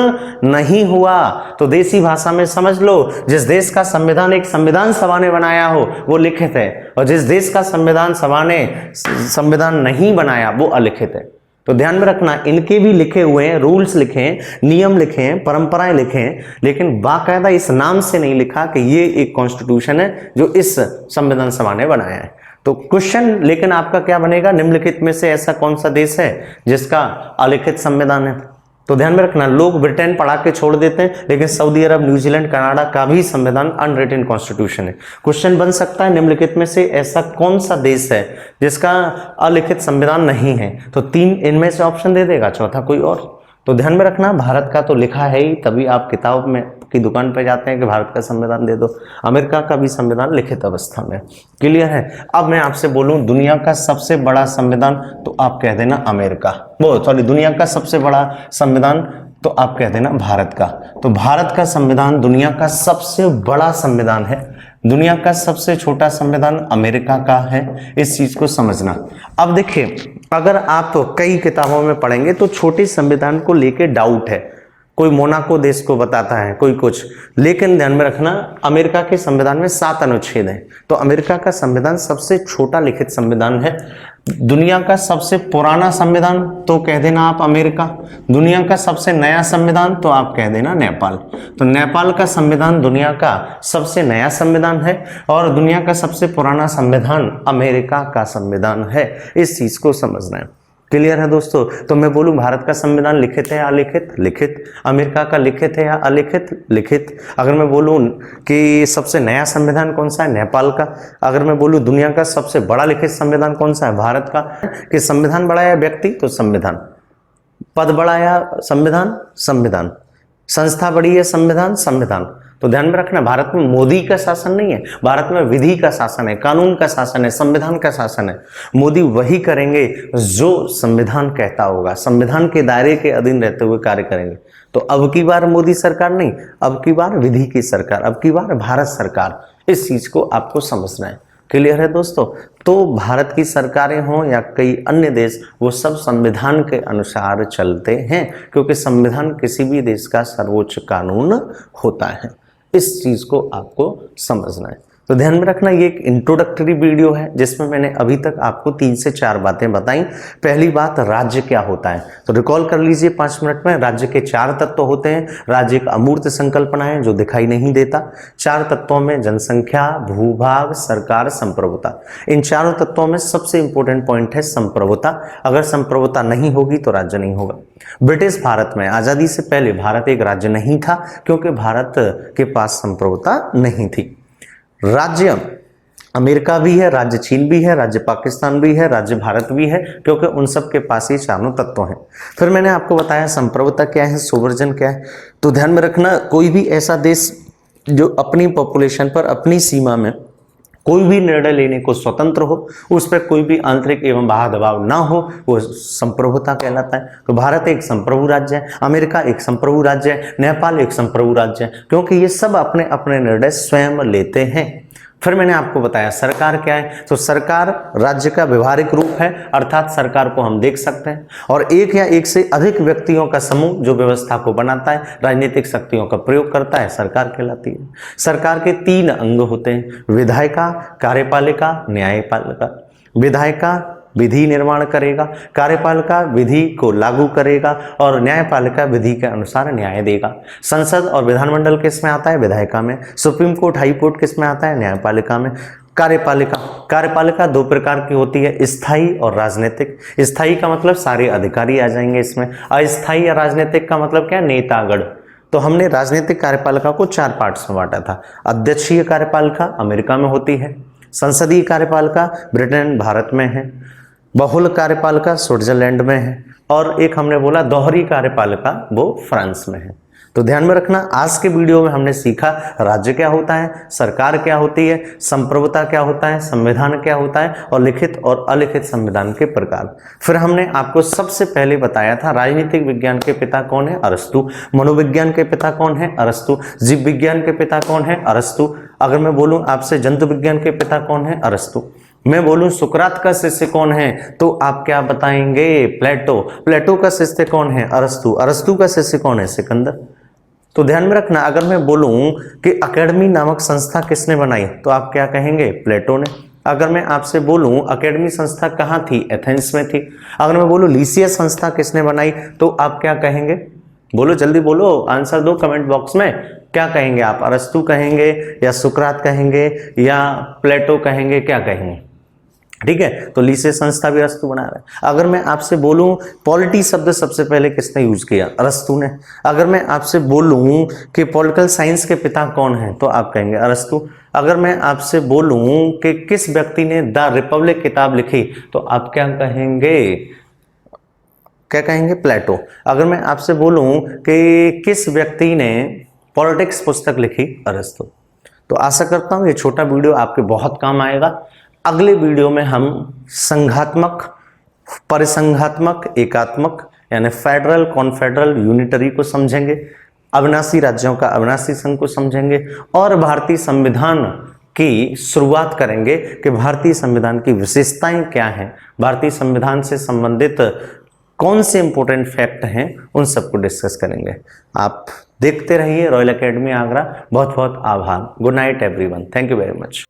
नहीं हुआ। तो देसी भाषा में समझ लो, जिस देश का संविधान एक संविधान सभा ने बनाया हो वो लिखित है, और जिस देश का संविधान सभा ने संविधान नहीं बनाया वो अलिखित है। तो ध्यान में रखना, इनके भी लिखे हुए हैं, रूल्स लिखे हैं, नियम लिखे हैं, परंपराएं लिखे हैं, लेकिन बाकायदा इस नाम से नहीं लिखा कि ये एक कॉन्स्टिट्यूशन है जो इस संविधान सभा ने बनाया है। तो क्वेश्चन लेकिन आपका क्या बनेगा, निम्नलिखित में से ऐसा कौन सा देश है जिसका अलिखित संविधान है। तो ध्यान में रखना, लोग ब्रिटेन पढ़ा के छोड़ देते हैं, लेकिन सऊदी अरब, न्यूजीलैंड, कनाडा का भी संविधान अनरिटन कॉन्स्टिट्यूशन है। क्वेश्चन बन सकता है, निम्नलिखित में से ऐसा कौन सा देश है जिसका अलिखित संविधान नहीं है। तो 3 इनमें से ऑप्शन दे देगा, चौथा कोई और। तो ध्यान में रखना, भारत का तो लिखा है ही, तभी आप किताब में की दुकान पे जाते हैं कि भारत का संविधान दे दो। अमेरिका का भी संविधान लिखित अवस्था में। क्लियर है। अब मैं आपसे बोलूं दुनिया का सबसे बड़ा संविधान, तो आप कह देना अमेरिका, दुनिया का सबसे बड़ा संविधान, तो आप कह देना भारत का। तो भारत का संविधान दुनिया का सबसे बड़ा संविधान है, दुनिया का सबसे छोटा संविधान अमेरिका का है। इस चीज को समझना। अब देखिए, अगर आप कई किताबों में पढ़ेंगे तो छोटे संविधान को लेके डाउट है, कोई मोनाको देश को बताता है, कोई कुछ, लेकिन ध्यान में रखना अमेरिका के संविधान में 7 अनुच्छेद हैं। तो अमेरिका का संविधान सबसे छोटा लिखित संविधान है। दुनिया का सबसे पुराना संविधान तो कह देना आप अमेरिका। दुनिया का सबसे नया संविधान तो आप कह देना नेपाल। तो नेपाल का संविधान दुनिया का सबसे नया संविधान है, और दुनिया का सबसे पुराना संविधान अमेरिका का संविधान है। इस चीज को समझना है। क्लियर है दोस्तों। तो मैं बोलूं भारत का संविधान लिखित है या अलिखित, लिखित। अमेरिका का लिखित है या अलिखित, लिखित। अगर मैं बोलूं कि सबसे नया संविधान कौन सा है, नेपाल का। अगर मैं बोलूं दुनिया का सबसे बड़ा लिखित संविधान कौन सा है, भारत का। कि संविधान बड़ा या व्यक्ति, तो संविधान। पद बड़ा या संविधान, संविधान। संस्था बड़ी है, संविधान, संविधान। तो ध्यान में रखना, भारत में मोदी का शासन नहीं है, भारत में विधि का शासन है, कानून का शासन है, संविधान का शासन है। मोदी वही करेंगे जो संविधान कहता होगा, संविधान के दायरे के अधीन रहते हुए कार्य करेंगे। तो अब की बार मोदी सरकार नहीं, अब की बार विधि की सरकार, अब की बार भारत सरकार। इस चीज को आपको समझना है। क्लियर है दोस्तों। तो भारत की सरकारें हों या कई अन्य देश, वो सब संविधान के अनुसार चलते हैं, क्योंकि संविधान किसी भी देश का सर्वोच्च कानून होता है। इस चीज को आपको समझना है। तो ध्यान में रखना, ये एक इंट्रोडक्टरी वीडियो है जिसमें मैंने अभी तक आपको 3 से 4 बातें बताई। पहली बात, राज्य क्या होता है, तो रिकॉल कर लीजिए 5 मिनट में। राज्य के 4 तत्व होते हैं। राज्य एक अमूर्त संकल्पना है जो दिखाई नहीं देता। 4 तत्वों में जनसंख्या, भूभाग, सरकार, संप्रभुता। इन चारों तत्वों में सबसे इंपॉर्टेंट पॉइंट है संप्रभुता। अगर संप्रभुता नहीं होगी तो राज्य नहीं होगा। ब्रिटिश भारत में आजादी से पहले भारत एक राज्य नहीं था, क्योंकि भारत के पास संप्रभुता नहीं थी। राज्य अमेरिका भी है, राज्य चीन भी है, राज्य पाकिस्तान भी है, राज्य भारत भी है, क्योंकि उन सब के पास ये चारों तत्व हैं। फिर मैंने आपको बताया संप्रभुता क्या है, सोवर्जन क्या है। तो ध्यान में रखना, कोई भी ऐसा देश जो अपनी पॉपुलेशन पर, अपनी सीमा में कोई भी निर्णय लेने को स्वतंत्र हो, उस पर कोई भी आंतरिक एवं बाह्य दबाव ना हो, वो संप्रभुता कहलाता है। तो भारत एक संप्रभु राज्य है, अमेरिका एक संप्रभु राज्य है, नेपाल एक संप्रभु राज्य है, क्योंकि ये सब अपने अपने निर्णय स्वयं लेते हैं। फिर मैंने आपको बताया सरकार क्या है। तो सरकार राज्य का व्यवहारिक रूप है, अर्थात सरकार को हम देख सकते हैं, और एक या एक से अधिक व्यक्तियों का समूह जो व्यवस्था को बनाता है, राजनीतिक शक्तियों का प्रयोग करता है, सरकार कहलाती है। सरकार के 3 अंग होते हैं, विधायिका, कार्यपालिका, न्यायपालिका। विधायिका विधि निर्माण करेगा, कार्यपालिका विधि को लागू करेगा और न्यायपालिका विधि के अनुसार न्याय देगा। संसद और विधानमंडल किस में आता है? विधायिका में। सुप्रीम कोर्ट, हाई कोर्ट किस में आता है? न्यायपालिका में। कार्यपालिका दो प्रकार की होती है, स्थायी और राजनीतिक। स्थायी का मतलब सारे अधिकारी आ जाएंगे इसमें, अस्थायी या राजनीतिक का मतलब क्या? नेतागण। तो हमने राजनीतिक कार्यपालिका को 4 पार्ट्स में बांटा था। अध्यक्षीय कार्यपालिका अमेरिका में होती है, संसदीय कार्यपालिका ब्रिटेन भारत में है, बहुल कार्यपालिका स्विट्जरलैंड में है और एक हमने बोला दोहरी कार्यपालिका वो फ्रांस में है। तो ध्यान में रखना, आज के वीडियो में हमने सीखा राज्य क्या होता है, सरकार क्या होती है, संप्रभुता क्या होता है, संविधान क्या होता है और लिखित और अलिखित संविधान के प्रकार। फिर हमने आपको सबसे पहले बताया था राजनीतिक विज्ञान के पिता कौन है? अरस्तु। मनोविज्ञान के पिता कौन है? अरस्तु। जीव विज्ञान के पिता कौन है? अरस्तु। अगर मैं बोलूं आपसे जंतु विज्ञान के पिता कौन है? अरस्तु। मैं बोलूं सुकरात का शिष्य कौन है तो आप क्या बताएंगे? प्लेटो। प्लेटो का शिष्य कौन है? अरस्तु। अरस्तु का शिष्य कौन है? सिकंदर। तो ध्यान में रखना, अगर मैं बोलूं कि एकेडमी नामक संस्था किसने बनाई तो आप क्या कहेंगे? प्लेटो ने। अगर मैं आपसे बोलूं एकेडमी संस्था कहाँ थी? एथेंस में थी। अगर मैं बोलूं लीसियस संस्था किसने बनाई तो आप क्या कहेंगे? बोलो, जल्दी बोलो, आंसर दो कमेंट बॉक्स में। क्या कहेंगे आप? अरस्तु कहेंगे या सुकरात कहेंगे या प्लेटो कहेंगे? क्या कहेंगे? ठीक है, तो लीसियस संस्था भी अरस्तु बना रहा है। अगर मैं आपसे बोलूं पॉलिटी शब्द सबसे पहले किसने यूज किया? अरस्तु ने। अगर मैं आपसे बोलूं कि पॉलिटिकल साइंस के पिता कौन है तो आप कहेंगे अरस्तु। अगर मैं आपसे बोलूं कि किस व्यक्ति ने द रिपब्लिक किताब लिखी तो आप क्या कहेंगे? क्या कहेंगे? प्लेटो। अगर मैं आपसे बोलूं कि किस व्यक्ति ने पॉलिटिक्स पुस्तक लिखी? अरस्तु। तो आशा करता हूं ये छोटा वीडियो आपके बहुत काम आएगा। अगले वीडियो में हम संघात्मक, परिसंघात्मक, एकात्मक यानी फेडरल, कॉन्फेडरल, यूनिटरी को समझेंगे, अविनाशी राज्यों का अविनाशी संघ को समझेंगे और भारतीय संविधान की शुरुआत करेंगे कि भारतीय संविधान की विशेषताएं क्या हैं, भारतीय संविधान से संबंधित कौन से इंपॉर्टेंट फैक्ट हैं, उन सबको डिस्कस करेंगे। आप देखते रहिए रॉयल एकेडमी आगरा। बहुत बहुत आभार। Good night everyone. Thank you very much.